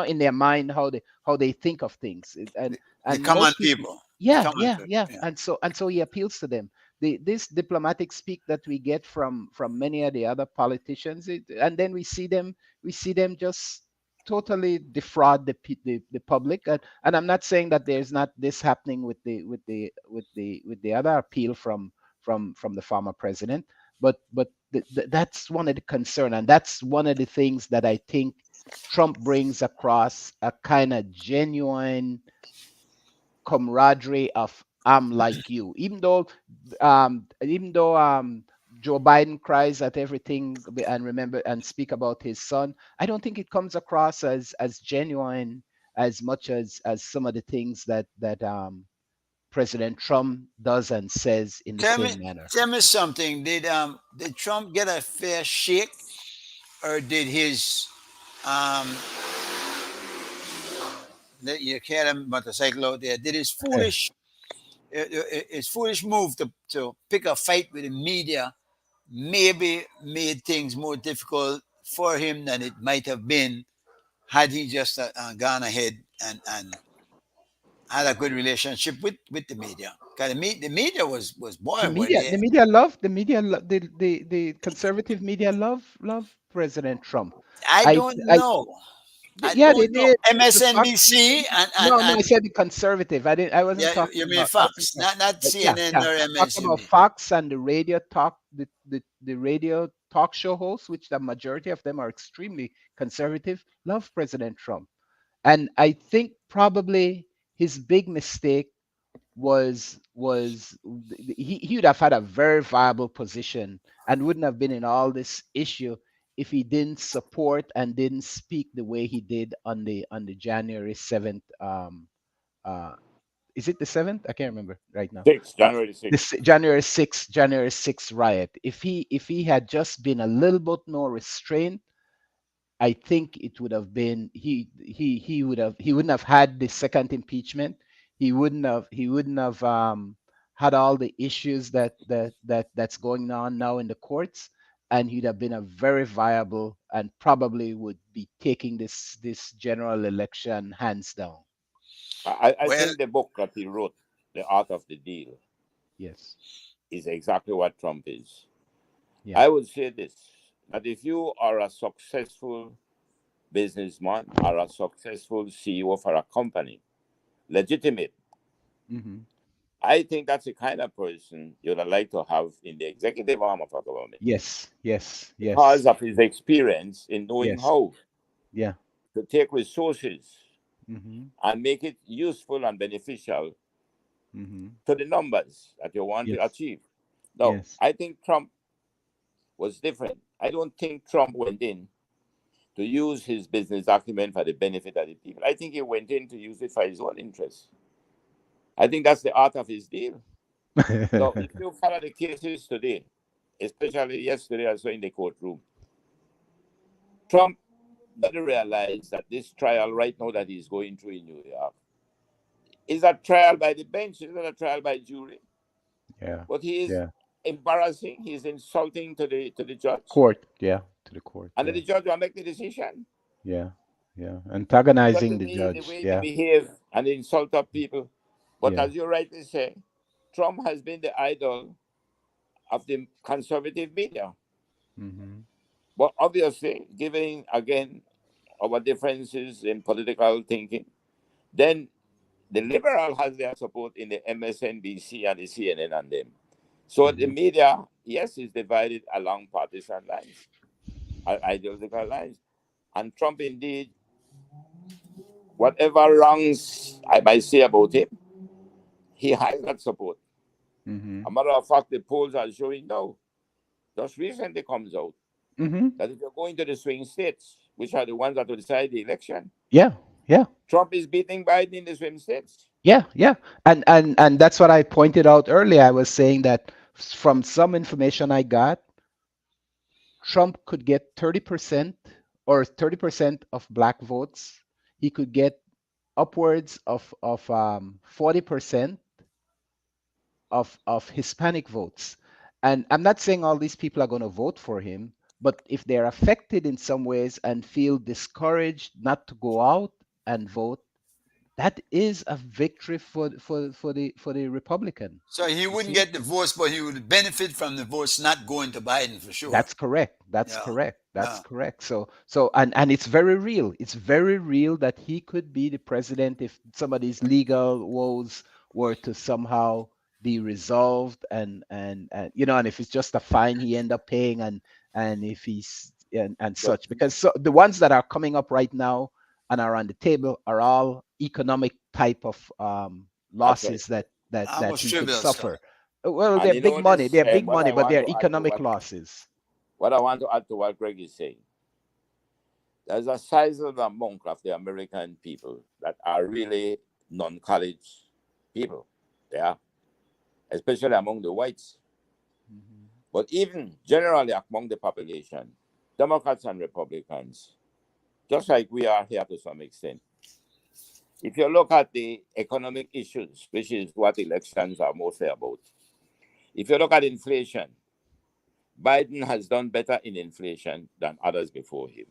in their mind how they think of things. The, and the and common most people, people, the yeah, common yeah, people, yeah. yeah. And so he appeals to them. this diplomatic speak that we get from many of the other politicians, and then we see them just totally defraud the public. And I'm not saying that there's not this happening with the other appeal from the former president, but that's one of the concern, and that's one of the things that I think Trump brings across, a kind of genuine camaraderie of I'm like you. Even though Joe Biden cries at everything and remember and speak about his son, I don't think it comes across as genuine as much as some of the things that President Trump does and says in the same manner. Tell me something. Did Trump get a fair shake, or did his you carry a motorcycle out there? Did his foolish move to pick a fight with the media maybe made things more difficult for him than it might have been had he just gone ahead and had a good relationship with the media? Because the media was boring. The conservative media love President Trump. I don't know. They did. MSNBC no, I said the conservative. I wasn't talking. You mean Fox, not CNN or MSNBC. Talking about Fox and the radio talk, the radio talk show hosts, which the majority of them are extremely conservative, love President Trump, and I think probably his big mistake was he would have had a very viable position and wouldn't have been in all this issue if he didn't support and didn't speak the way he did on the January 7th. Is it the 7th? I can't remember right now. January 6th. January 6th riot. If he had just been a little bit more restrained, I think it would have been he wouldn't have had the second impeachment. He wouldn't have had all the issues that's going on now in the courts, and he'd have been a very viable and probably would be taking this general election hands down. I think the book that he wrote, The Art of the Deal, yes, is exactly what Trump is. Yeah. I would say this, that if you are a successful businessman or a successful CEO for a company, legitimate, Mm-hmm. I think that's the kind of person you'd like to have in the executive arm of a government. Yes. Because of his experience in knowing how to take resources Mm-hmm. and make it useful and beneficial Mm-hmm. to the numbers that you want to achieve. Now, Yes. I think Trump was different. I don't think Trump went in to use his business acumen for the benefit of the people. I think he went in to use it for his own interests. I think that's the art of his deal. Now, if you follow the cases today, especially yesterday, I saw in the courtroom, Trump doesn't realize that this trial right now that he's going through in New York is a trial by the bench, it's not a trial by jury. Yeah. But he is embarrassing, he's insulting to the judge. To the court. And then the judge will make the decision. Yeah. Antagonizing the judge. The way they behave and insult up people. But as you rightly say, Trump has been the idol of the conservative media. Mm-hmm. But obviously, given again our differences in political thinking, then the liberal has their support in the MSNBC and the CNN and them. So the media, yes, is divided along partisan lines, ideological lines. And Trump, indeed, whatever wrongs I might say about him, he has that support. Mm-hmm. A matter of fact, the polls are showing now, just recently comes out, that if you're going to the swing states, which are the ones that will decide the election, Trump is beating Biden in the swing states. And that's what I pointed out earlier. I was saying that from some information I got, Trump could get 30% or 30% of black votes. He could get upwards of 40% of Hispanic votes. And I'm not saying all these people are going to vote for him, but if they're affected in some ways and feel discouraged not to go out and vote, that is a victory for the Republican. So he You wouldn't see? get the votes, but he would benefit from the votes not going to Biden for sure. That's correct. That's Yeah. correct. That's Yeah. correct. So and it's very real. It's very real that he could be the president if some of these legal woes were to somehow be resolved, and you know, and if it's just a fine he end up paying, and if he's and But such, because so the ones that are coming up right now and are on the table are all economic type of that's right. losses that Almost he could trivial stuff. suffer. Well, And they're you big know money. this, They're big what money, I but want they're to add to economic losses. what I want to add to what Greg is saying. There's a sizable amount of the American people that are really non-college people. They are, especially among the whites. Mhm. But even generally among the population, Democrats and Republicans, just like we are here to some extent. If you look at the economic issues, which is what elections are mostly about, if you look at inflation, Biden has done better in inflation than others before him.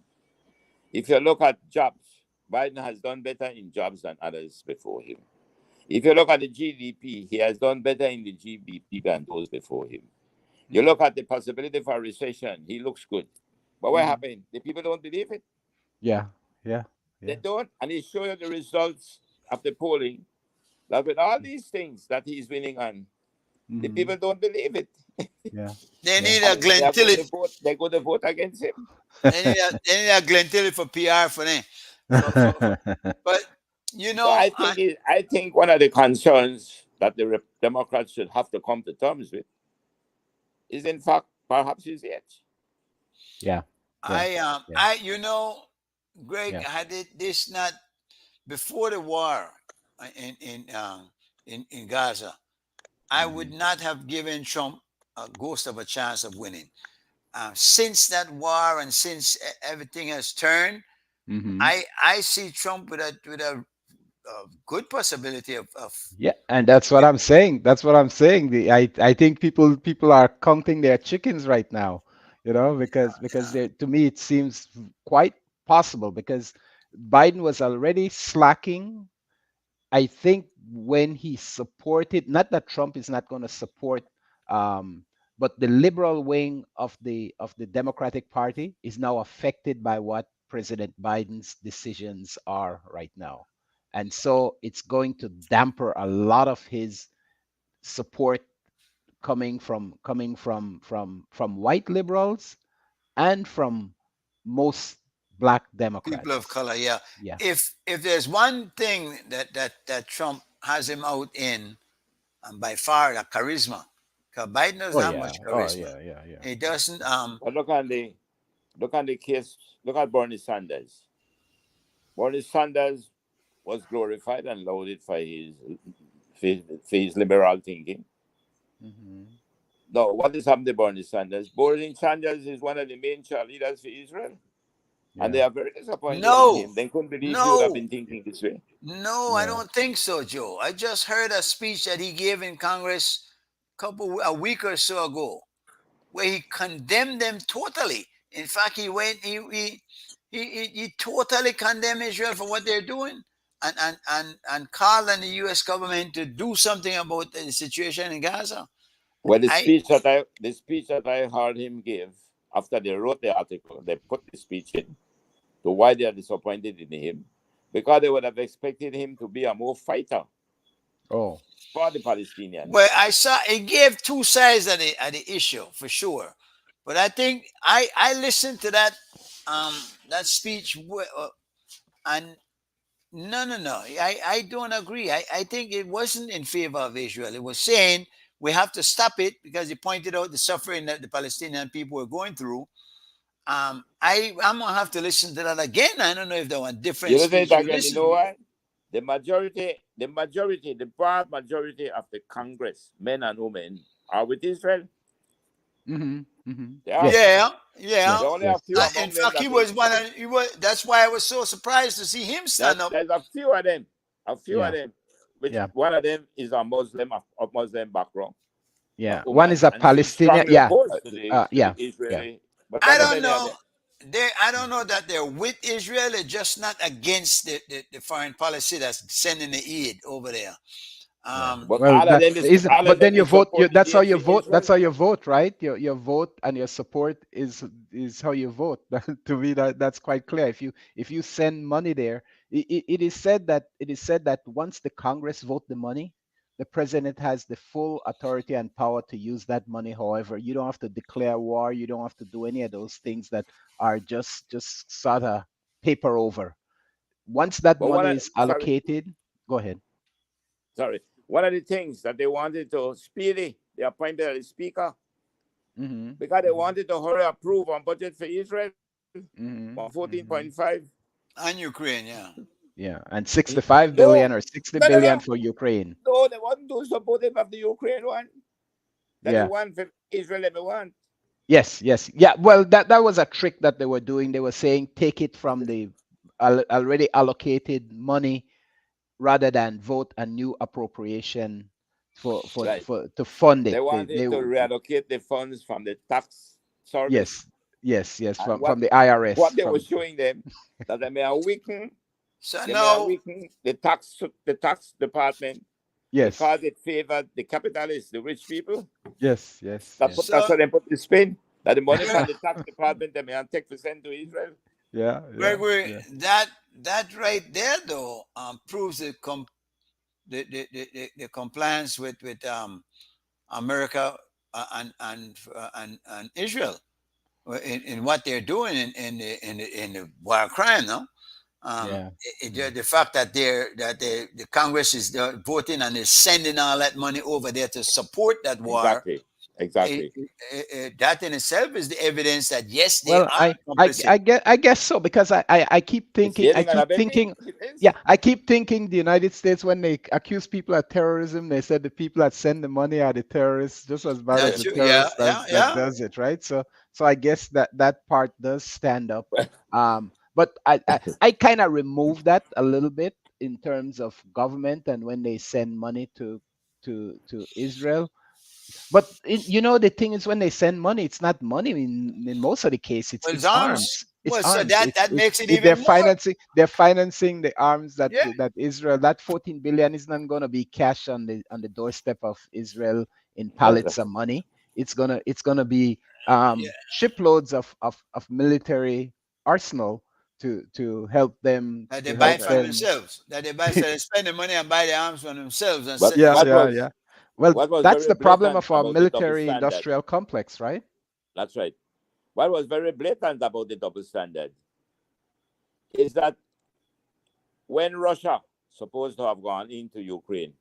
If you look at jobs, Biden has done better in jobs than others before him. If you look at the GDP, he has done better in the GDP than those before him. You look at the possibility for a recession, he looks good. But what Mhm. happened? The people don't believe it. Yeah, yeah, They yeah. don't. And he showed you the results of the polling that with all these things that he's winning on, the Mhm. people don't believe it. Yeah, They yeah. need a And they Glenn are going to Tillett. vote, they're going to vote against him. They need a Glenn Tillett for PR for them. But you So know, I think one of the concerns that the Democrats should have to come to terms with is, in fact, perhaps his age. Yeah, yeah, yeah, you know, Greg, yeah. had this not before the war in Gaza, I would Mhm. not have given Trump a ghost of a chance of winning. Since that war and since everything has turned, Mhm. I see Trump with a good possibility of Yeah, and that's what I'm saying. That's what I'm saying. I think people are counting their chickens right now, you know, because yeah. to me it seems quite possible because Biden was already slacking. I think when he supported, not that Trump is not going to support, um, but the liberal wing of the Democratic Party is now affected by what President Biden's decisions are right now, and so it's going to damper a lot of his support coming from white liberals and from most black People of Democrats. color. Yeah, Yeah. if there's one thing that Trump has him out in, and by far, the charisma, because Biden doesn't Oh have yeah. much Oh charisma. yeah. Yeah. Yeah. He doesn't. But look at the case, look at Bernie Sanders. Bernie Sanders was glorified and lauded for his liberal thinking. Mhm. No, what is happening to Bernie Sanders? Bernie Sanders is one of the main cheerleaders for Israel. And they Yeah. are very disappointed in No, him. They couldn't believe he would have no, been thinking this way. no. I Yeah. don't think so, Joe. I just heard a speech that he gave in Congress a week or so ago, where he condemned them totally. In fact, he went he totally condemned Israel for what they're doing, and called on the U.S. government to do something about the situation in Gaza. Well, I the speech that I heard him give after they wrote the article, they put the speech in to why they are disappointed in him, because they would have expected him to be a more fighter Oh. for the Palestinians. Well, I saw it gave two sides of the issue for sure, but I think I listened to um that speech and no. I don't agree. I think it wasn't in favor of Israel. It was saying we have to stop it because he pointed out the suffering that the Palestinian people were going through. I'm gonna have to listen to that again. I don't know if there was a different You listen it speech you again, you know listened. why? The vast majority of the Congress, men and women, are with Israel. Mm-hmm. Mm-hmm. They are. Yes. Yeah, yeah. There are only a Yes. few Yes. In among them fact, that don't. he was. That's why I was so surprised to see him stand up. There's a few of them. A few of Yeah. them. Which Yeah. one of them is a Muslim of Muslim background, a Yeah. One woman, is a and she's Palestinian. strongly Yeah. opposed to the Yeah. Yeah. Israeli. But I like I don't said, know. I don't know that they're with Israel. They're just not against the foreign policy that's sending the aid over there. Yeah. But Well, all of them that's is is. all of But then them you is vote. supporting That's how you DMC vote. That's Israel. how you vote, right? Your vote and your support is how you vote. To me, that's quite clear. If you send money there, it is said that once the Congress vote the money, the president has the full authority and power to use that money. However, you don't have to declare war. You don't have to do any of those things that are just sort of paper over. Once that But one money of, is sorry, allocated, go ahead. sorry. One of the things that they wanted to speedy, they appointed a speaker Mm-hmm. because they wanted to hurry approve on budget for Israel Mm-hmm. on Mm-hmm. 14.5. And Ukraine, yeah. Yeah, and 65 No, billion or 60 no, no, billion no. for Ukraine. No, they wasn't too supportive of the Ukraine one. That they Yeah. want for Israel they want. Yes, yes. Yeah, well that was a trick that they were doing. They were saying take it from the already allocated money rather than vote a new appropriation Right. to fund They it. wanted to reallocate the funds from the tax service. Yes. Yes, And from the IRS what they were from showing them that they may weaken So they may now, weaken the tax department Yes. because it favored the capitalists, the rich people. Yes, yes, yes. That's so what they put the spin. That the money Greg, from the tax department they may take to send to Israel. Yeah, yeah, Gregory, yeah. that right there though proves the compliance with America and Israel in what they're doing in the war crime, no? Yeah. The fact that the Congress is voting and is sending all that money over there to support that war, Exactly. that in itself is the evidence that yes, they Well, are complicit. I guess so because I keep It's thinking yelling and abetting. It is. yeah, I keep thinking the United States when they accuse people of terrorism, they said the people that send the money are the terrorists, just as bad as That's the true. Yeah, terrorists yeah, that yeah. does it, right? So I guess that part does stand up. But I kind of remove that a little bit in terms of government and when they send money to Israel. But the thing is, when they send money, it's not money. In most of the case, Well, it's it's arms. arms. It's Well, so arms. that makes it They're even more. financing the arms Yeah, that Israel. That 14 billion is not going to be cash on the doorstep of Israel in pallets of money. It's gonna be yeah. shiploads of military arsenal to help them That they to buy help it from Right. them. themselves. That they buy, so they spend the money and buy the arms from themselves and But send it. Yeah, what yeah, was yeah. Well, what was that's very the problem blatant of our about the double military standard? industrial complex, right? That's right. What was very blatant about the double standard is that when Russia supposed to have gone into Ukraine,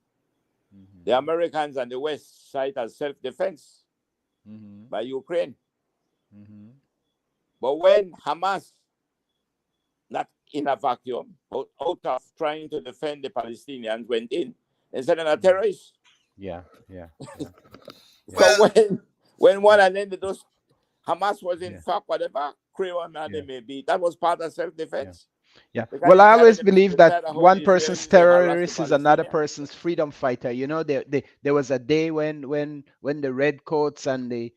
Mm-hmm. the Americans and the West cite as self-defense Mm-hmm. by Ukraine. Mm-hmm. But when Hamas, not in a vacuum, out of trying to defend the Palestinians, went in, they said they're terrorists. Yeah, yeah, yeah, yeah, So Well, when one and then those Hamas was in yeah, fact whatever Creole man they yeah, may be, that was part of yeah. self-defense. Yeah. Because Well, I always they believe that tired of how one Israel person's used to harass the terrorist is another Palestinians. person's freedom fighter. There was a day when the redcoats and the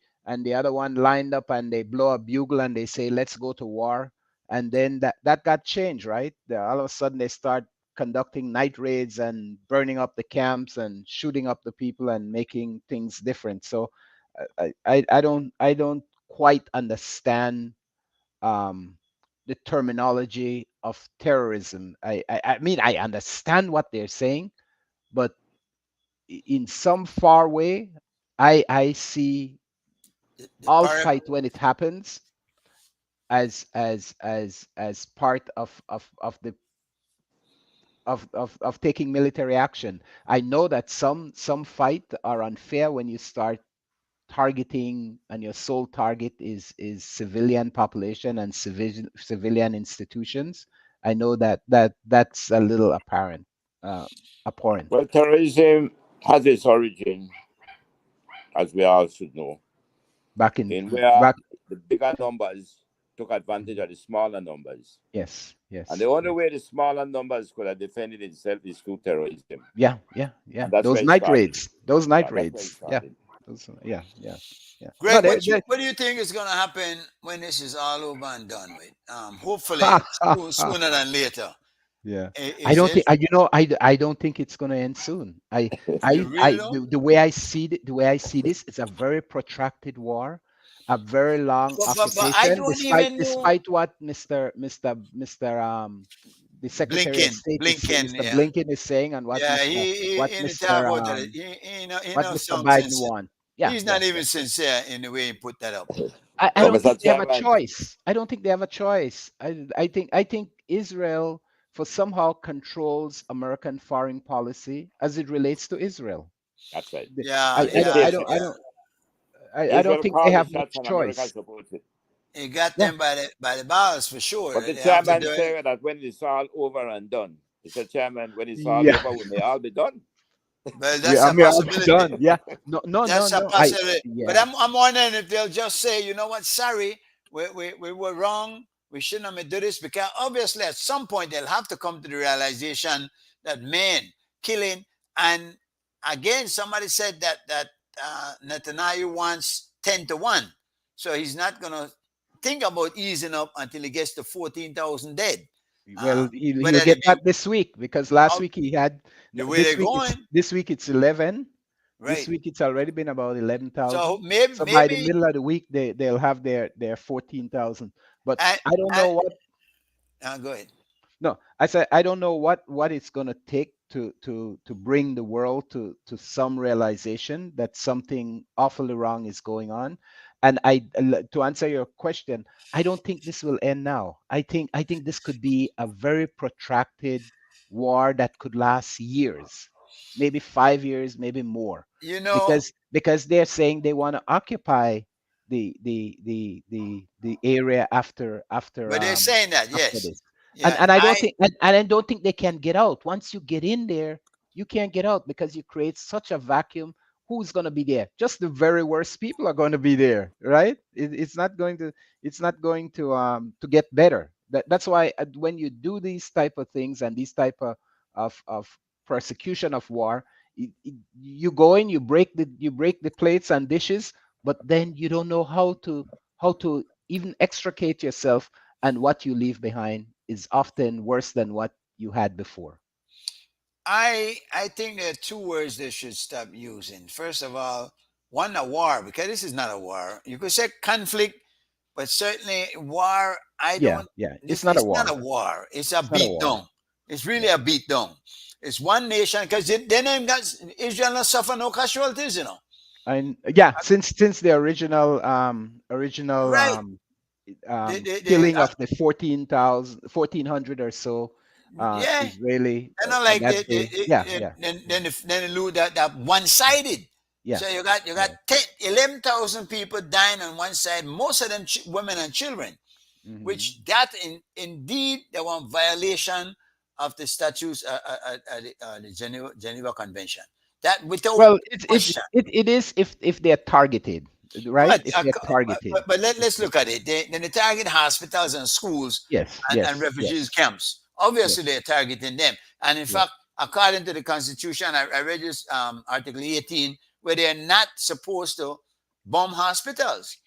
other one lined up and they blow a bugle and they say, "Let's go to war." And then that got changed, right? All of a sudden they start conducting night raids and burning up the camps and shooting up the people and making things different. So I don't quite understand um, the terminology of terrorism. I mean, I understand what they're saying, but in some far way, I see the all para, fight when it happens as part of taking military action. I know that some fight are unfair when you start targeting and your sole target is civilian population and civilian institutions. I know that's a little abhorrent. Well, terrorism has its origin, as we all should know, Back in in where back the bigger numbers took advantage of the smaller numbers. Yes, And yes, the only yes. way the smaller numbers could have defended itself is through terrorism. Yeah, yeah, yeah. And that's Those where it night started. raids. Those night That's where it raids. Yeah, started. Yeah, yeah, yeah. No, Greg, what do you think is going to happen when this is all over and done with? Hopefully sooner than later. yeah. I Is don't think it? I don't think it's going to end soon. You really don't? The way I see the way I see this, it's a very protracted war, a very long But I occupation, don't even know. despite what Mr. The Secretary of State Blinken, Mr. yeah. Blinken is saying, and Yeah, what he didn't talk Mr. about that. He what no Mr. sound Biden sincere. wants. Yeah, He's yeah, not yeah. even sincere in the way he put that up. I But don't Mr. think they have a Chairman, choice. I don't think they have a choice. I think Israel for somehow controls American foreign policy as it relates to Israel. that's right. The- Yeah, It yeah, is. yeah. I don't Israel think they called the have much shots and America choice. supports it. He got Yeah. them by the balls for sure. But the They have to do chairman it. said that when it's all over and done, he said, Chairman, when it's all Yeah. over, we may all be done. But Yeah, that's I a mean, I'll be possibility. done. Yeah. No, no, no, That's a no. possibility. But Yeah. I'm wondering if they'll just say, you know what, sorry, we were wrong. We shouldn't have do this, because obviously at some point they'll have to come to the realization that man killing, and again somebody said that Netanyahu wants 10-1, so he's not gonna think about easing up until he gets to 14,000 dead. Well, he'll Whether they get be that this week because last out week he had. the way This they're week going, it's 11. This right? week it's already been about So 11,000. maybe So by the maybe middle of the week they'll have their 14,000. But I, I don't I know what. go ahead. No, I said I don't know what it's gonna take to bring the world to some realization that something awfully wrong is going on. And to answer your question, I don't think this will end now. I think this could be a very protracted war that could last years, maybe 5 years, maybe more, You know, because they're saying they want to occupy the area but they're saying that, after yes. this. Yeah, And I don't think and I don't think they can get out. Once you get in there, you can't get out because you create such a vacuum. Who's going to be there? Just the very worst people are going to be there, right? It's not going to to get better. That's why when you do these type of things and these type of persecution of war, you go in, you break the plates and dishes, but then you don't know how to even extricate yourself, and what you leave behind is often worse than what you had before. I think there are two words they should stop using. First of all, one, a war, because this is not a war. You could say conflict, but certainly war. I Yeah, don't. yeah. It's This not a it's not war. a war. It's a It's not a beat war. down. It's really Yeah. a beat down. It's one nation, because they name got Israel not suffer no casualties. And yeah, since the original Right? They killing of the 1400 or so yeah. Israeli I know, on like that day. Yeah, yeah, then they lose that one sided. yeah, So you got yeah. 11,000 people dying on one side, most of them women and children, Mhm. which that indeed they want violation of the statutes the Geneva Convention. That without Well, question. it is if they're targeted, right? But, If they're targeted. let's look at it. They target hospitals and schools Yes, and yes, refugees yes, camps. Obviously, yes, they're targeting them. And in yes. fact, according to the Constitution, I read this Article 18, where they're not supposed to bomb hospitals.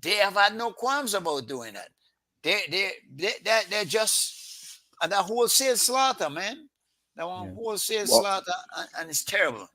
They have had no qualms about doing that. They're just the wholesale slaughter, man. They want Yeah. wholesale Well, slaughter, and it's terrible.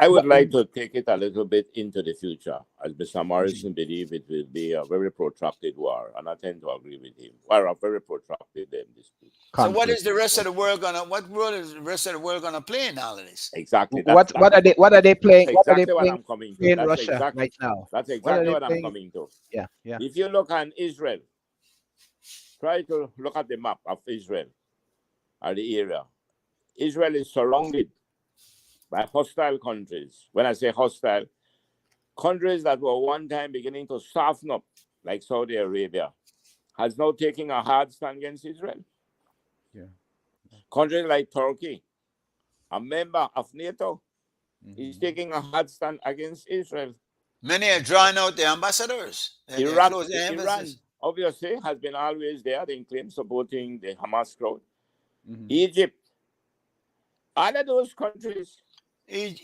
I would But like to take it a little bit into the future, as Mr. Morrison believes it will be a very protracted war, and I tend to agree with him. Or a very protracted dispute. So, what is conflict. the rest of the world gonna? What role is the rest of the world gonna play in all of this? Exactly. What are they playing? That's What are they exactly what playing I'm coming to. in Russia right now? That's What are exactly they what I'm playing? coming to. Yeah, yeah. If you look on Israel, try to look at the map of Israel or the area. Israel is surrounded by hostile countries. When I say hostile, countries that were one time beginning to soften up, like Saudi Arabia, has now taken a hard stand against Israel. Yeah. Countries like Turkey, a member of NATO, is Mhm. taking a hard stand against Israel. Many are drawing out the ambassadors. They're Iran, closing Iran embassies. obviously has been always there, they claim, supporting the Hamas crowd. Mhm. Egypt, all of those countries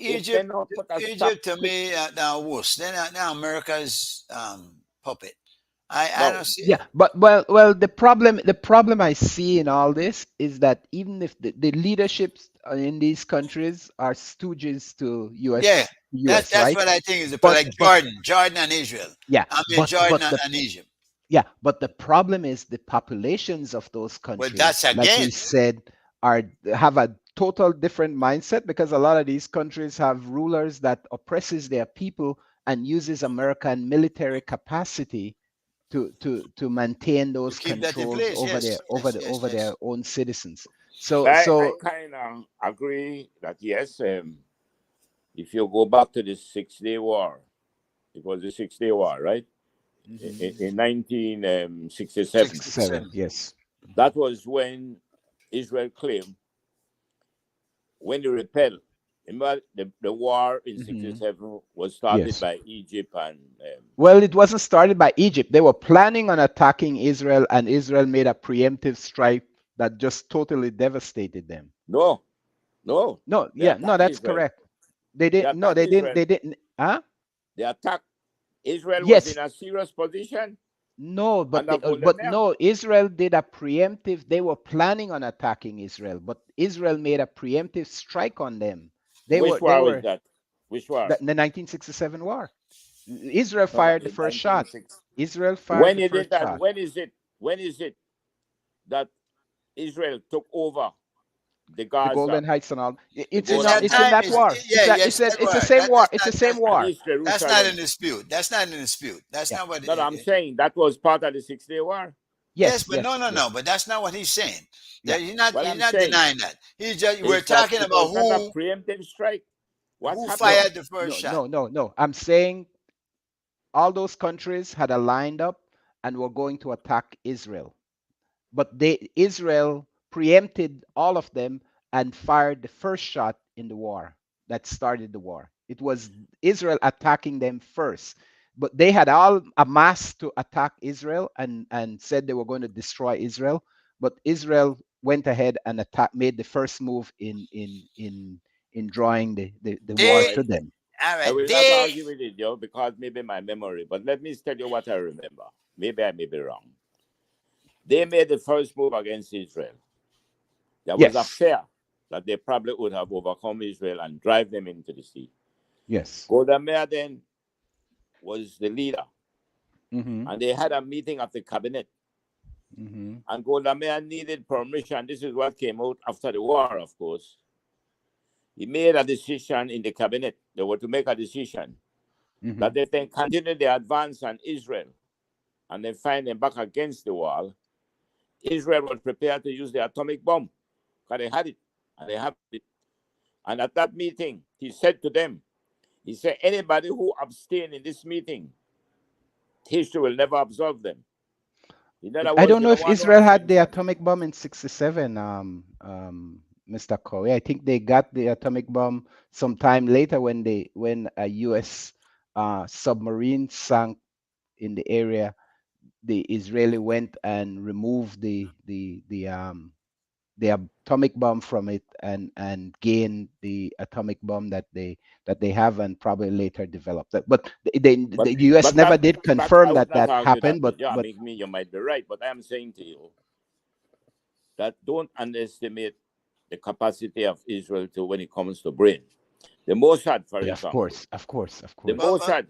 If they Egypt, not put a stop Egypt to quick, me, now worse. They're America's puppet. I no, don't see. Yeah, but well, the problem I see in all this is that even if the leaderships in these countries are stooges to Yeah, US, that's right? what I think is the But like but Jordan and Israel. yeah, I mean but Jordan but the and Egypt. yeah, but the problem is the populations of those Well, that's countries, like again. we said, are have a total different mindset because a lot of these countries have rulers that oppresses their people and uses American military capacity to maintain To those keep that in controls place. over Yes, yes, yes, over their yes. own citizens. So I so kind of agree that yes, if you go back to the 6 Day War, it was the 6 Day War, right? mhm, In 1967. 67, 67. yes. That was when Israel claimed when they repelled. Remember, the war in Hmm. 67 was started Yes. by Egypt and Well, it wasn't started by Egypt. They were planning on attacking Israel, and Israel made a preemptive strike that just totally devastated them. no, no, No, they yeah, no, attacked that's Israel. correct. They They didn't. No, attacked they didn't. Israel. They didn't. Huh? They attacked. Israel was in Yes. a serious position No, under but Golda. no, Israel did a preemptive. They were planning on attacking Israel, but Israel made a preemptive strike on them. Which They war was were that? Which war? the 1967 war. Israel No, no, fired the in first shot. 1960. Israel fired When the he did first that, shot. when is it? When is it that Israel took over the The Golden Gaza, Heights and all. the It's in Is that. that Golan It's in time? that Heights, Is war. yeah, yes, that It's the war. same war. It's the That's same and war. East that's not in Jerusalem? dispute. That's not in dispute. That's Yeah. not what. No, no, I'm saying that was part of the 6 Day War. Yes, Yes. but no, Yes. no, Yes. no. But that's not what he's saying. Yeah. That What he's I'm not saying denying that. He's just we're is that talking it about was not a preemptive strike. What who No. happened? fired the first No. shot. No. No. No. I'm saying all those countries had a lined up and were going to attack Israel. But Israel preempted all of them and fired the first shot in the war that started the war. It was Israel attacking them first. But they had all amassed to attack Israel and said they were going to destroy Israel. But Israel went ahead and made the first move in drawing the All war They to right. them. all I right. will not They argue with it, yo, because maybe my memory. But let me tell you what I remember. Maybe I may be wrong. They made the first move against Israel. There was a Yes. fear that they probably would have overcome Israel and drive them into the sea. Yes. Golda Meir then was the leader, Mm-hmm. and they had a meeting of the cabinet. Mm-hmm. And Golda Meir needed permission. This is what came out after the war, of course. He made a decision in the cabinet. They were to make a decision Mm-hmm. that they can continue their advance on Israel and then find them back against the wall. Israel was prepared to use the atomic bomb because they had it and they have it. And at that meeting, he said to them, he said, anybody who abstain in this meeting, history will never absolve them. In other I words, don't they know don't if want no Israel had the ascension. atomic bomb in 67, Mr. Corey. I think they got the atomic bomb sometime later when a US submarine sank in the area. The Israeli went and removed the atomic bomb from it and gain the atomic bomb that they have and probably later developed that. But But the US but never that did but I confirm would that not that argue that happened. with you. I But mean, you might be right, but I am saying to you that don't underestimate the capacity of Israel to when it comes to brain. The Mossad, for yeah, of example, course, of course, of the course. Mossad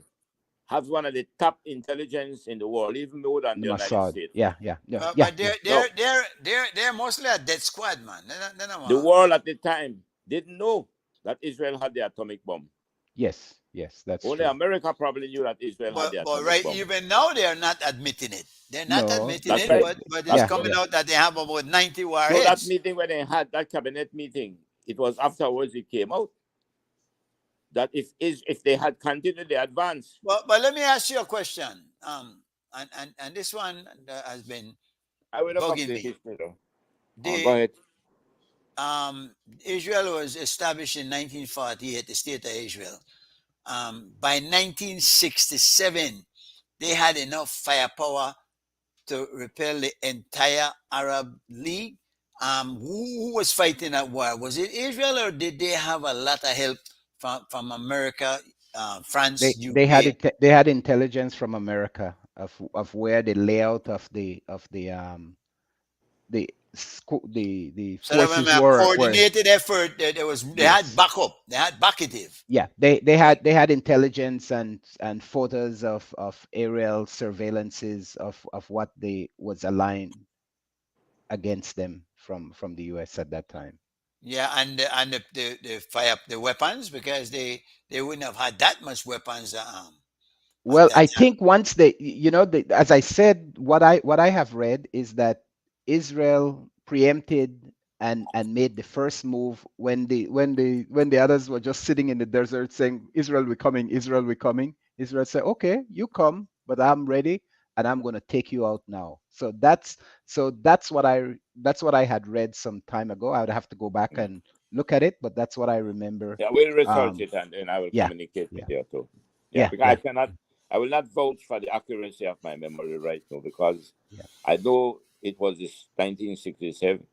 has one of the top intelligence in the world, even more than The the United Mossad. States. Yeah, yeah, yeah, yeah, but yeah. they're Now, they're they're they're mostly a dead squad, man. They're not the world at the time didn't know that Israel had the atomic bomb. Yes, yes, that's Only true. America probably knew that Israel had the but atomic right bomb. even now they are not admitting it. They're not No, admitting That's it, right. but it's That's yeah, coming right. yeah. out that they have about 90 So that warheads. meeting when they had that cabinet meeting, it was afterwards it came out that if they had continued the advance, But let me ask you a question. And this one has been I will look up bugging the me. history though. Go The ahead. Israel was established in 1948, the state of Israel. By 1967, they had enough firepower to repel the entire Arab League. Who was fighting that war? Was it Israel or did they have a lot of help from America, France, They had UK. they had intelligence from America of where the layout of the So that when forces a were. coordinated effort, they had Yes. backup, they had backative. Yeah, they had intelligence and photos of aerial surveillances of what they was aligned against them from the US at that time. Yeah, and they fire up the weapons because they wouldn't have had that much weapons at Well, that I time. think once they, as I said, what I have read is that Israel preempted and made the first move when the others were just sitting in the desert saying, Israel, we're coming, Israel, we're coming. Israel said, okay, you come, but I'm ready and I'm going to take you out now. So that's what I had read some time ago. I would have to go back Mm. and look at it, but that's what I remember. Yeah, we'll research Um, it and then I will yeah, communicate with yeah, you too. Yeah, yeah, because yeah, I will not vouch for the accuracy of my memory right now because yeah. I know it was this 1967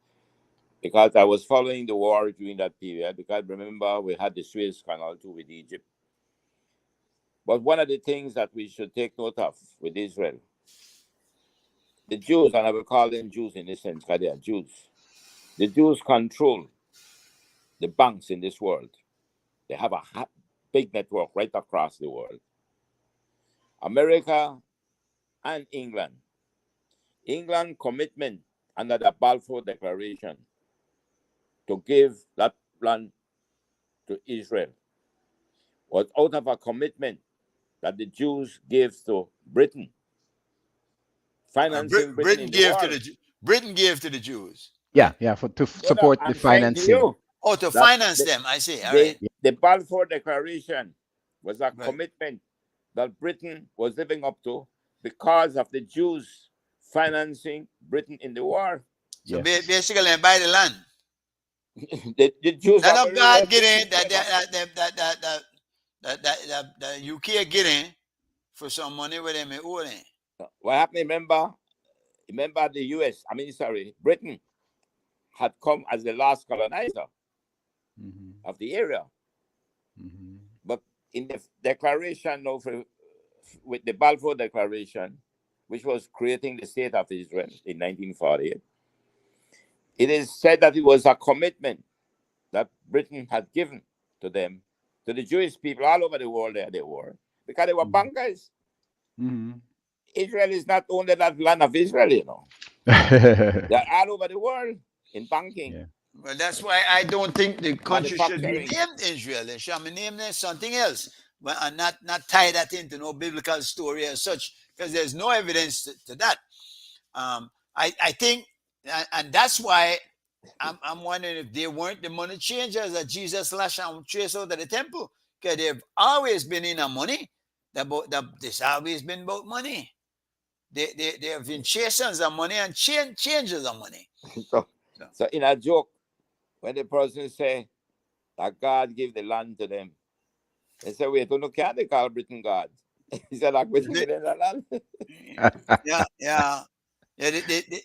because I was following the war during that period. Because remember, we had the Suez Canal too with Egypt. But one of the things that we should take note of with Israel, the Jews, and I will call them Jews in this sense because they are Jews, the Jews control the banks in this world. They have a big network right across the world. America and England. England commitment under the Balfour Declaration to give that land to Israel was out of a commitment that the Jews gave to Britain, financing Britain Britain in the gave to war. the Britain gave to the Jews. Yeah, yeah, for to No, no, support the I'm saying to financing. you Oh, to that finance them. I see. All the, right. the Balfour Declaration was a Right. commitment that Britain was living up to because of the Jews financing Britain in the war. So Yes. basically, they buy the land. The Jews None have of very God wealthy getting people, you know. that UK getting for some money with them owing. What happened? Remember the US, Britain had come as the last colonizer Hmm. of the area. Hmm. But in the declaration with the Balfour Declaration, which was creating the state of Israel in 1948, it is said that it was a commitment that Britain had given to them, to the Jewish people all over the world there they were, because they were bankers. Hmm. Israel is not only that land of Israel, you know. They're all over the world in banking, Yeah. Well, that's why I don't think the country should be manufacturing. named Israel. They should be named something else, but and not tie that into no biblical story as such, because there's no evidence to that. I think, and that's why I'm wondering if they weren't the money changers that Jesus slashed and chased out of the temple, because they've always been in a money. This always been about money. They have been chasers of money and changers of money. So, So, so in a joke, when the person say that God give the land to them, they say, wait, you can't they call Britain God? He said, like, Britain the- give them the land. yeah, yeah. Yeah,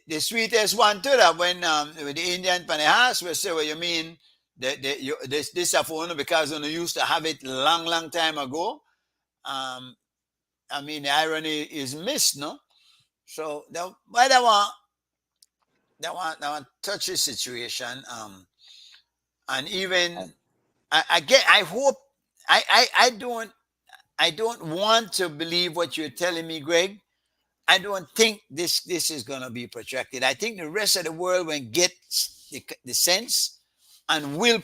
the sweetest one too that when with the Indian pan the house we say, well, you mean this a phone because you used to have it long time ago. Um, I mean the irony is missed, no? So but that one touchy situation. And even I hope I don't want to believe what you're telling me, Greg. I don't think this is going to be protracted. I think the rest of the world will get the sense and will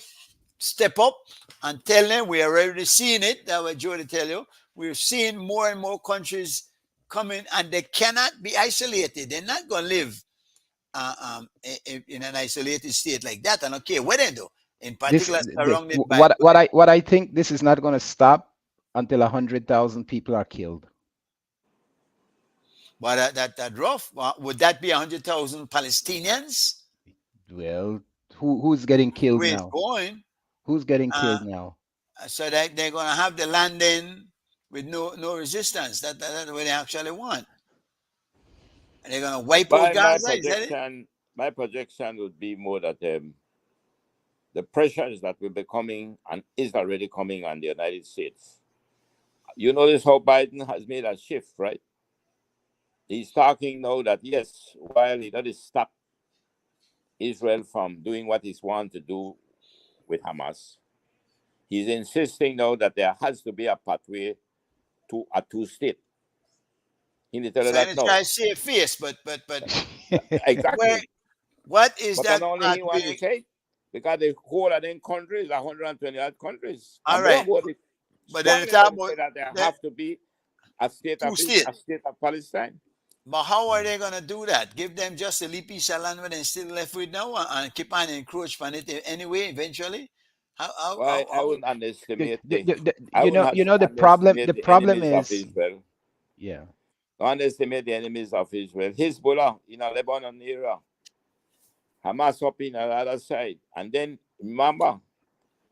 step up and tell them we are already seeing it. That what Jody tell you. We're seeing more and more countries coming, and they cannot be isolated. They're not going to live in an isolated state like that. And okay, where they do, in particular, surrounded by What I think this is not going to stop until 100,000 people are killed. but that rough. Would that be 100,000 Palestinians? Well, who's getting The killed way it's now? going. Who's getting Uh, killed now? so that they're going to have the landing with no resistance. That's what they actually want. And they're going to wipe out My Gaza. Is that it? projection would be more that the pressures that will be coming and is already coming on the United States. You notice how Biden has made a shift, right? He's talking now that, yes, while he doesn't stop Israel from doing what he's want to do with Hamas, he's insisting now that there has to be a pathway to a two-state. He need to tell So you that and now. try to save face, but where, Exactly. what is But that not only he want to pathway? say, because the whole of them countries, 120 odd countries, All and more right, about it, but then the strongly talk about about say that there the have to be a state two of state. a state of Palestine. But how are they gonna do that? Give them just a little piece of land when they're still left with now and keep on encroach on it anyway, eventually? How how Why how, I how wouldn't underestimate I you wouldn't know, the problem, underestimate the the problem enemies of is, Israel. yeah. Don't underestimate the enemies of Israel. Hezbollah in a Lebanon area, Hamas up in another side, and then remember,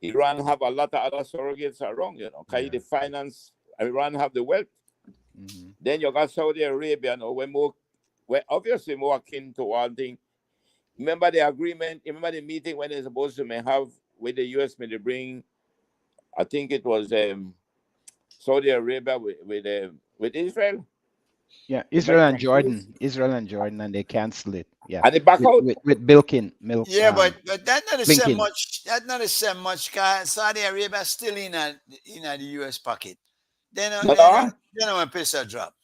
Iran have a lot of other surrogates around. Can Yeah. the finance? Iran have the wealth. Mm-hmm. Then you got Saudi Arabia. No, we're obviously more akin to one thing. Remember the agreement. Remember the meeting when they're supposed to may have with the U.S. may they bring. I think it was Saudi Arabia with Israel. Yeah, They're very Israel and confused. Jordan, and they cancel it. Yeah, And they back out. with Bilkin, milk. yeah, but that's not the same Blinken. much. That's not the same much. Cause Saudi Arabia still in the U.S. pocket. They don't No, they no, don't they don't want to piss a drop.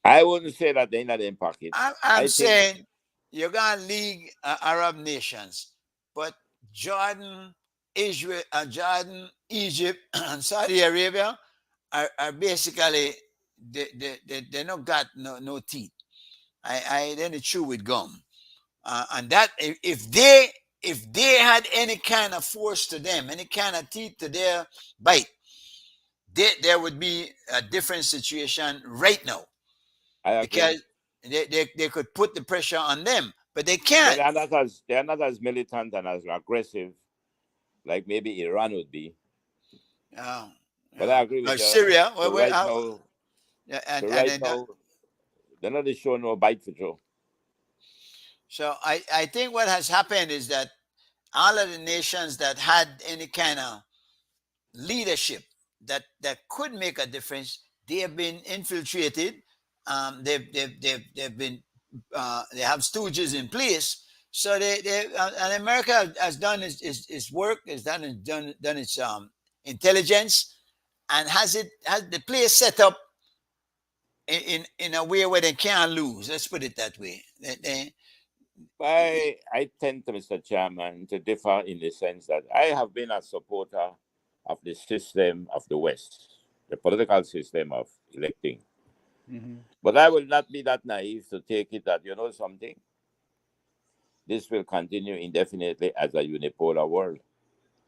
I wouldn't say that they're not in pocket. I'm I think saying you're gonna league Arab nations, but Jordan, Israel, Jordan, Egypt, and Saudi Arabia are basically they not got no teeth. I then chew with gum, and that if they had any kind of force to them, any kind of teeth to their bite, there would be a different situation right now I agree. because they could put the pressure on them, but they But can't. they are not as militant and as aggressive like maybe Iran would be. But I agree with you. Syria, So right now, yeah, so and right then now, they're not showing no bite for Joe. so I think what has happened is that all of the nations that had any kind of leadership that could make a difference, they have been infiltrated. They've been they have stooges in place. So and America has done its work, has done its intelligence, and has the place set up in a way where they can't lose. Let's put it that way. I tend to, Mr. Chairman, to differ in the sense that I have been a supporter of the system of the West, the political system of electing. Mm-hmm. But I will not be that naive to take it that, something, this will continue indefinitely as a unipolar world.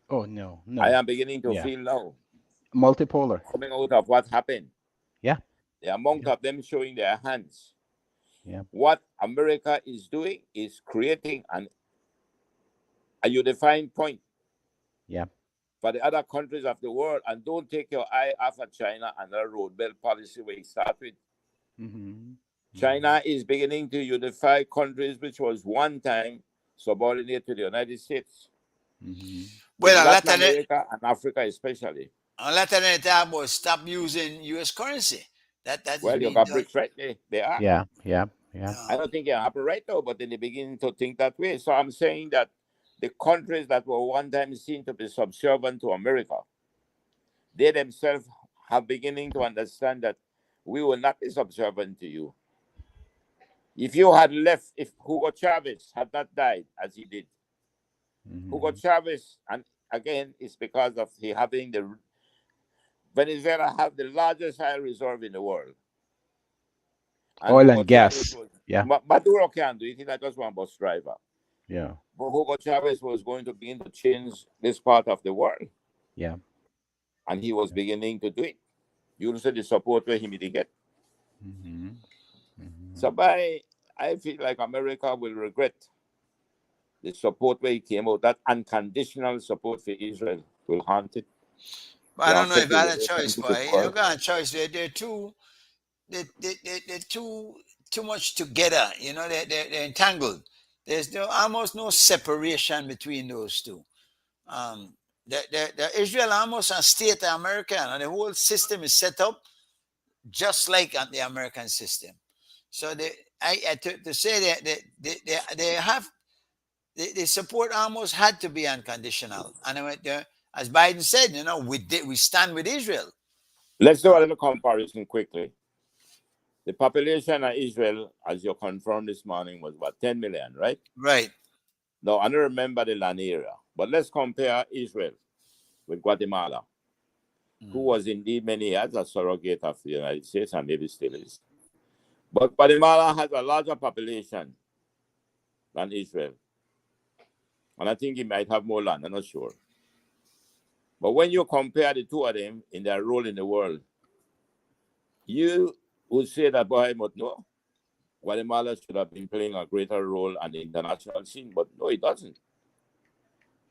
Oh no. I am beginning to Yeah. feel now, Multipolar. coming out of what happened, Yeah. the amount of them showing their hands. Yeah. What America is doing is creating a unifying point. Yeah. For the other countries of the world, and don't take your eye off of China and their road belt policy where it started with. Mm-hmm. China is beginning to unify countries which was one time subordinate to the United States. Mm-hmm. Well, Latin America and Africa especially. A lot of them talk about stop using U.S. currency. That is Well, you being got done. BRICS right there. They are. Yeah. Yeah. I don't think it happened right now, but then they begin to think that way. So I'm saying that the countries that were one time seen to be subservient to America, they themselves are beginning to understand that we will not be subservient to you. If you had left, if Hugo Chavez had not died as he did, Mm-hmm. Hugo Chavez, and again, it's because of he having Venezuela have the largest oil reserve in the world. And Oil Hugo and gas. Chavez Yeah. Maduro can do it. He's not just one bus driver. Yeah. But Hugo Chavez was going to begin to change this part of the world. Yeah. And he was beginning to do it. You see the support where he did get. Mm-hmm. Mm-hmm. So I feel like America will regret the support where he came out. That unconditional support for Israel will haunt it. But I don't know if I had a choice, but you don't got a choice. They're too too much together. They're entangled. There's almost no separation between those two. the Israel almost a state of America, and the whole system is set up just like the American system. So to say that they have the support almost had to be unconditional. And as Biden said, we stand with Israel. Let's do a little comparison quickly. The population of Israel, as you confirmed this morning, was about 10 million, right? Right. Now, I don't remember the land area, but let's compare Israel with Guatemala, who was indeed many years a surrogate of the United States and maybe still is. But Guatemala has a larger population than Israel. And I think it might have more land, I'm not sure. But when you compare the two of them in their role in the world, you would say that, boy, but no, Guatemala should have been playing a greater role on the international scene, but no, it doesn't.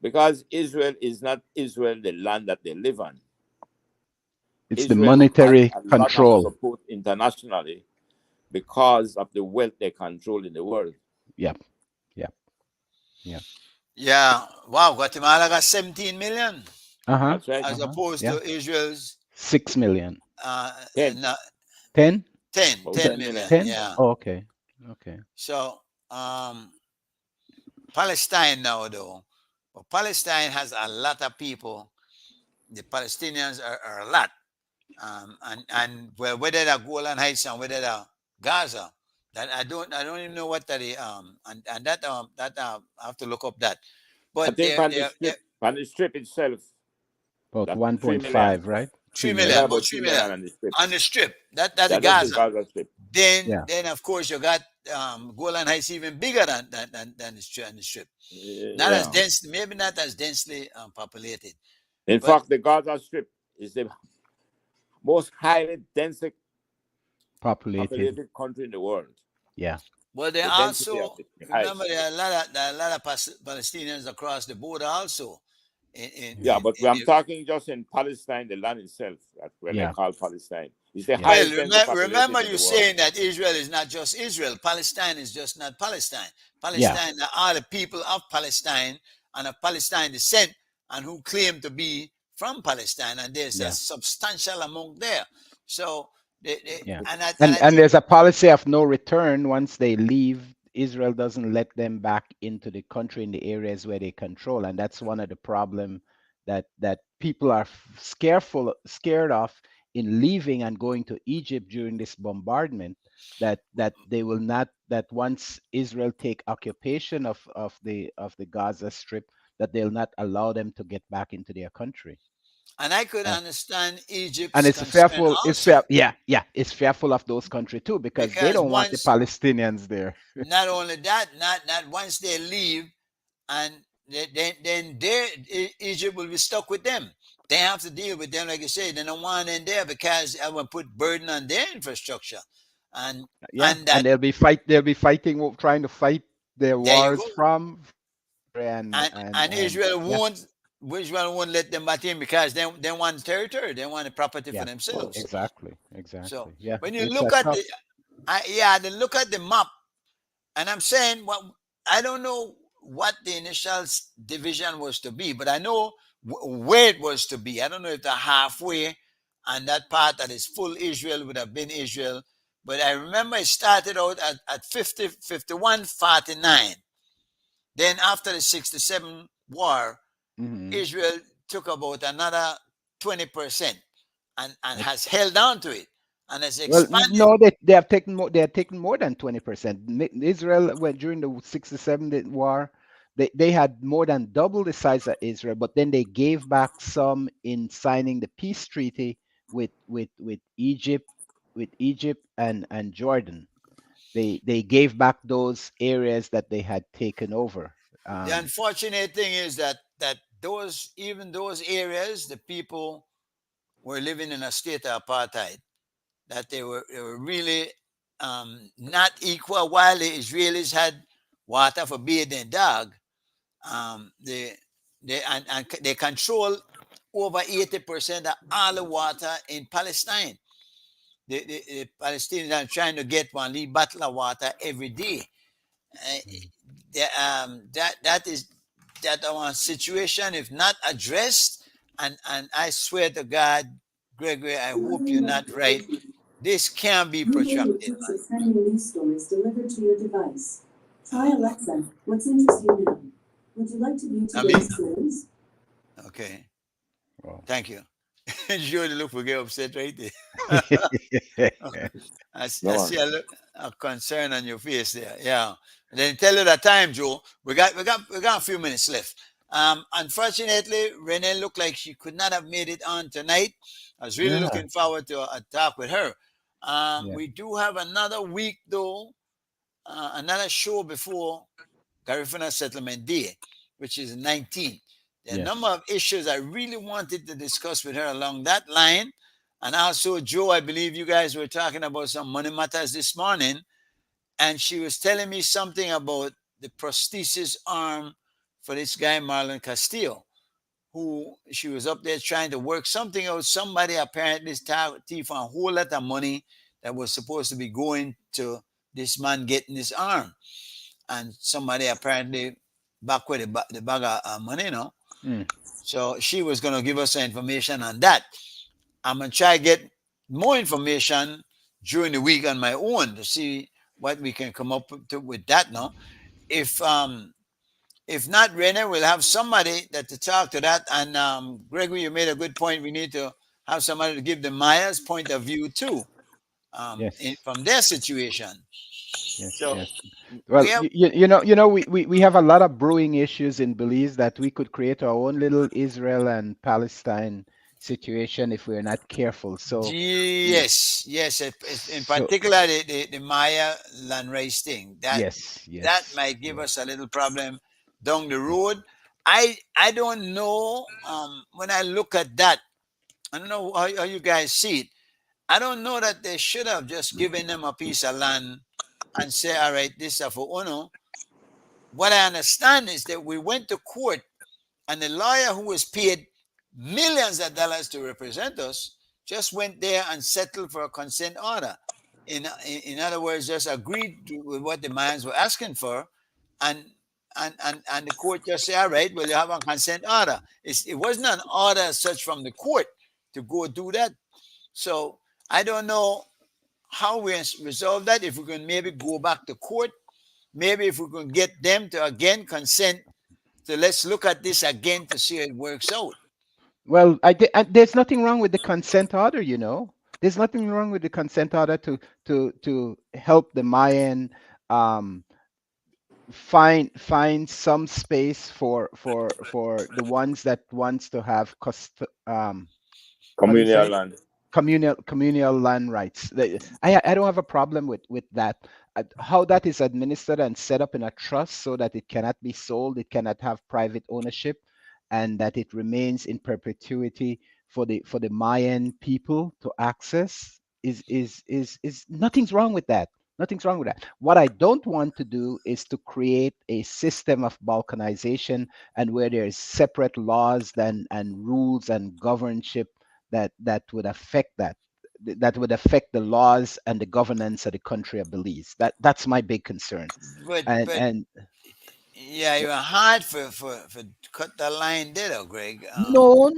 Because Israel is not Israel, the land that they live on. It's Israel the monetary has a lot of control. support internationally because of the wealth they control in the world. Yep. Yeah. Wow. Guatemala got 17 million That's right. as opposed to Israel's 6 million. 10. 10? 10 Oh, 10 10 million. million. 10? Yeah. Oh, okay. So Palestine now, though, but Palestine has a lot of people. The Palestinians are a lot, and well, whether they're Golan Heights and whether they're Gaza, that I don't even know what that is. And that I have to look up that. I But think on the strip itself, About that's 1.5, 3 million. right? 3 They million, got about about 3 3 million million on the strip. on the strip. That's the That is the Gaza. Gaza strip. Then of course you got Golan Heights even bigger than the strip. Not as dense, maybe not as densely populated. In fact, the Gaza strip is the most highly densely populated country in the world. Yeah. Well, they The density also of it, the remember highest. there are a lot of Palestinians across the border also. But I'm talking just in Palestine, the land itself, that's where they Yeah. call Palestine. It's the Yeah. highest Well, densely populated remember in you the world. saying that Israel is not just Israel. Palestine is just not Palestine. Palestine are the people of Palestine and of Palestine descent and who claim to be from Palestine, and there's a substantial amount there. So, and there's a policy of no return once they leave. Israel doesn't let them back into the country in the areas where they control, and that's one of the problem that people are scared of in leaving and going to Egypt during this bombardment. That they will not, that once Israel take occupation of the Gaza Strip, that they'll not allow them to get back into their country. And I could understand Egypt's and it's concern fearful. also. It's fearful of those countries too, because they don't want the Palestinians there. Not only that, not once they leave, and then Egypt will be stuck with them. They have to deal with them, like you say. They don't want them there because I will put burden on their infrastructure, and they'll be fighting, trying to fight their wars from, and Israel won't. Israel won't let them back in because they want territory. They want the property for themselves. Exactly. So when you look at look at the map, and I'm saying, well, I don't know what the initial division was to be, but I know where it was to be. I don't know if they're halfway, and that part that is full Israel would have been Israel. But I remember it started out at 50, 51, 49. Then after the 67 war, Israel took about another 20% and has held on to it and has expanded. Well, no, they have taken more. They have taken more than 20%. Israel, went during the 67 war, they had more than double the size of Israel, but then they gave back some in signing the peace treaty with Egypt, and Jordan. They gave back those areas that they had taken over. The unfortunate thing is that those areas, the people were living in a state of apartheid, that they were really not equal. While the Israelis had water for bathing dog, they control over 80% of all the water in Palestine. The Palestinians are trying to get 1 little bottle of water every day. That is that our situation, if not addressed, and I swear to God, Gregory, I hope you're not right. This can be protracted, man. Sending news stories delivered to your device. Try Alexa. What's interesting now? Would you like to view today's news? Okay. Wow. Thank you. Jody look for get upset right there. I see a concern on your face there. Yeah. And then tell you that time, Joe. We got a few minutes left. Unfortunately, Renee looked like she could not have made it on tonight. I was really Yeah. looking forward to a talk with her. Yeah. We do have another week though, another show before Garifuna Settlement Day, which is 19. There are a Yes. number of issues I really wanted to discuss with her along that line. And also, Joe, I believe you guys were talking about some money matters this morning. And she was telling me something about the prosthesis arm for this guy, Marlon Castillo, who she was up there trying to work something out. Somebody apparently thief a whole lot of money that was supposed to be going to this man getting his arm. And somebody apparently back with the bag of money, you know. Mm. So she was going to give us some information on that. I'm going to try to get more information during the week on my own to see what we can come up with that now. If not, Rene, we'll have somebody that to talk to that. And Gregory, you made a good point. We need to have somebody to give the Maya's point of view too, Yes. from their situation. Yes. So Yes. Well, we have, we have a lot of brewing issues in Belize that we could create our own little Israel and Palestine situation if we're not careful. So yes, in So- particular the Maya land race thing. That yes. that might give us a little problem down the road. I don't know. When I look at that, I don't know how you guys see it. I don't know that they should have just given them a piece of land and say, all right, this is for Uno. What I understand is that we went to court and the lawyer who was paid millions of dollars to represent us just went there and settled for a consent order. In other words, just agreed with what the Mayans were asking for, and the court just said, all right, well, you have a consent order. It wasn't an order as such from the court to go do that. So I don't know how we resolve that. If we can maybe go back to court, maybe if we can get them to again consent to let's look at this again to see how it works out. Well, there's nothing wrong with the consent order, you know. There's nothing wrong with the consent order to help the Mayan find some space for the ones that wants to have Communal land. communal land rights. I don't have a problem with that. How that is administered and set up in a trust so that it cannot be sold, it cannot have private ownership, and that it remains in perpetuity for the Mayan people to access is nothing's wrong with that. Nothing's wrong with that. What I don't want to do is to create a system of balkanization and where there's separate laws and rules and governship that would affect that would affect the laws and the governance of the country of Belize. That's my big concern. But yeah, you're hard for cut the line there, Greg. No.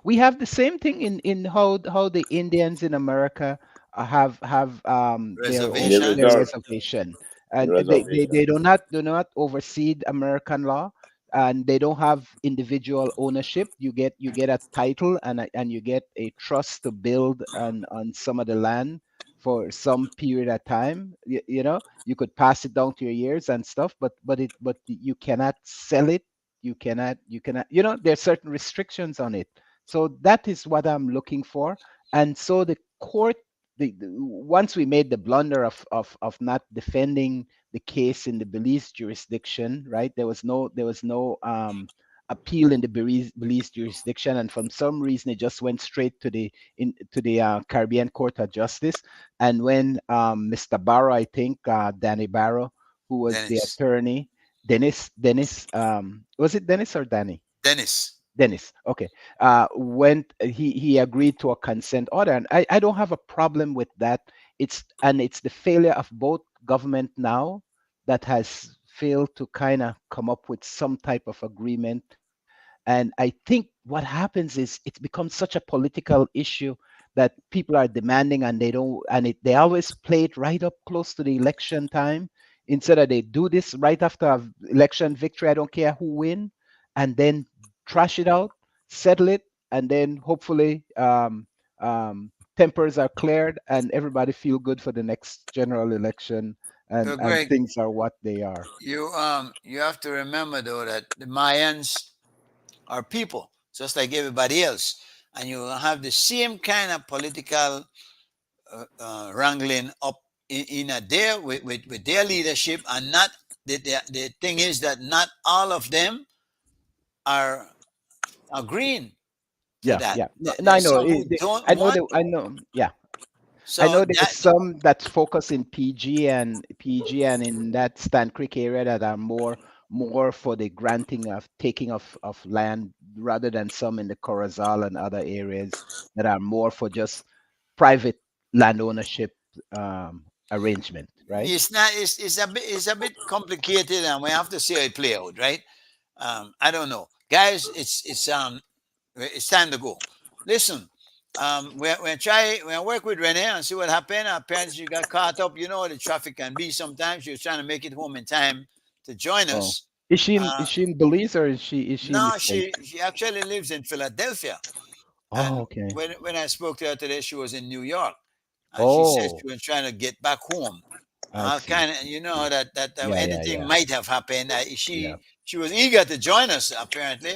We have the same thing in how the Indians in America have their reservation, and they do not oversee American law, and they don't have individual ownership. You get a title and you get a trust to build on some of the land for some period of time. You know, you could pass it down to your heirs and stuff, but you cannot sell it. You cannot, you know, there's certain restrictions on it. So that is what I'm looking for. And so the court, once we made the blunder of not defending the case in the Belize jurisdiction, right? There was no appeal in the Belize jurisdiction, and for some reason it just went straight to the Caribbean Court of Justice. And when Mr. Barrow, I think Danny Barrow, who was the attorney, Dennis, was it Dennis or Danny? Dennis, okay. He agreed to a consent order, and I don't have a problem with that. It's the failure of both government now that has failed to kind of come up with some type of agreement. And I think what happens is it becomes such a political issue that people are demanding, and they don't, and they always play it right up close to the election time, instead of they do this right after a election victory. I don't care who win, and then trash it out, settle it, and then hopefully tempers are cleared and everybody feel good for the next general election, So, and Greg, things are what they are. you have to remember though that the Mayans are people just like everybody else, and you have the same kind of political wrangling up in a there with their leadership, and not the thing is that not all of them are agreeing to Yeah, that. yeah. No, no, I There's know. some who don't I know want that. to. I know. Yeah, So I know there's that some that focus in PG and in that Stand Creek area that are more for the granting of taking of land, rather than some in the Corozal and other areas that are more for just private land ownership arrangement, right? it's not. It's a bit complicated, and we have to see how it play out, right? I don't know, guys. It's time to go. Listen, we'll work with Renee and see what happened. Apparently, she got caught up. You know how the traffic can be sometimes. She was trying to make it home in time to join Oh, us. is she Uh, in Belize, or is she in the no, States? she actually lives in Philadelphia. Oh, And okay. when I spoke to her today, she was in New York, and she said Oh, she was trying to get back home. I see. Kind of, you know, that Yeah, yeah, anything yeah, might have happened. yeah. She was eager to join us apparently.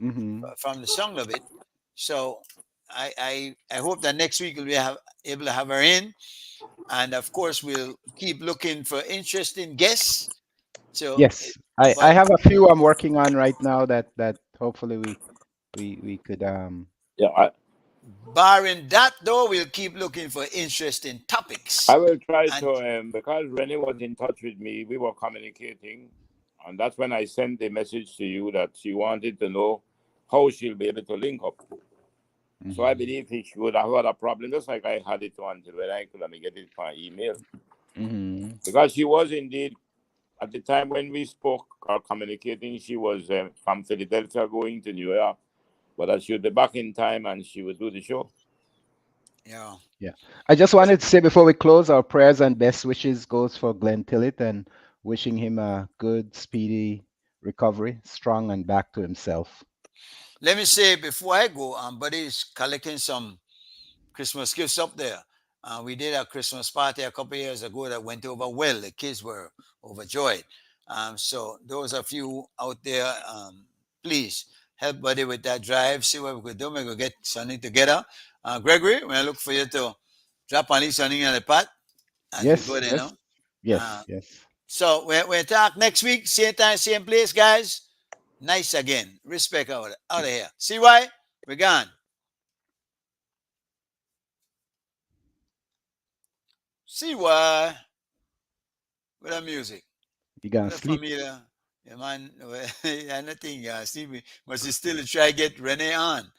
Mm-hmm. From the sound of it. So I hope that next week we'll be able to have her in, and of course we'll keep looking for interesting guests. So, Yes, I but have a few I'm working on right now that hopefully we could Yeah, barring that, though, we'll keep looking for interesting topics. I will try And to, because Renee was in touch with me, we were communicating, and that's when I sent the message to you that she wanted to know how she'll be able to link up. So I believe she would have had a problem, just like I had it until when I could get it by email. Mm-hmm. Because she was indeed, at the time when we spoke or communicating, she was from Philadelphia going to New York, but that she would be back in time and she would do the show. yeah, Yeah. I just wanted to say before we close, our prayers and best wishes goes for Glenn Tillett, and wishing him a good, speedy recovery, strong and back to himself. let me say before I go, buddy's collecting some Christmas gifts up there. We did a Christmas party a couple of years ago that went over well. The kids were overjoyed. So those of you out there, please help Buddy with that drive. See what we could do. We could get something together. Gregory, when I look for you to drop at least something on the pot as we Yes, go there, yes, no? yes, yes. So we'll talk next week, same time, same place, guys. Nice again. Respect out of here. See why? We're gone. See why? With the music. You gonna With the sleep? familiar. Yeah, man. Nothing. Steve must still try to get Renee on.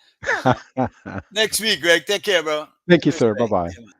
Next week, Greg. Take care, bro. Thank you, sir. Respect. Bye-bye. Yeah, man.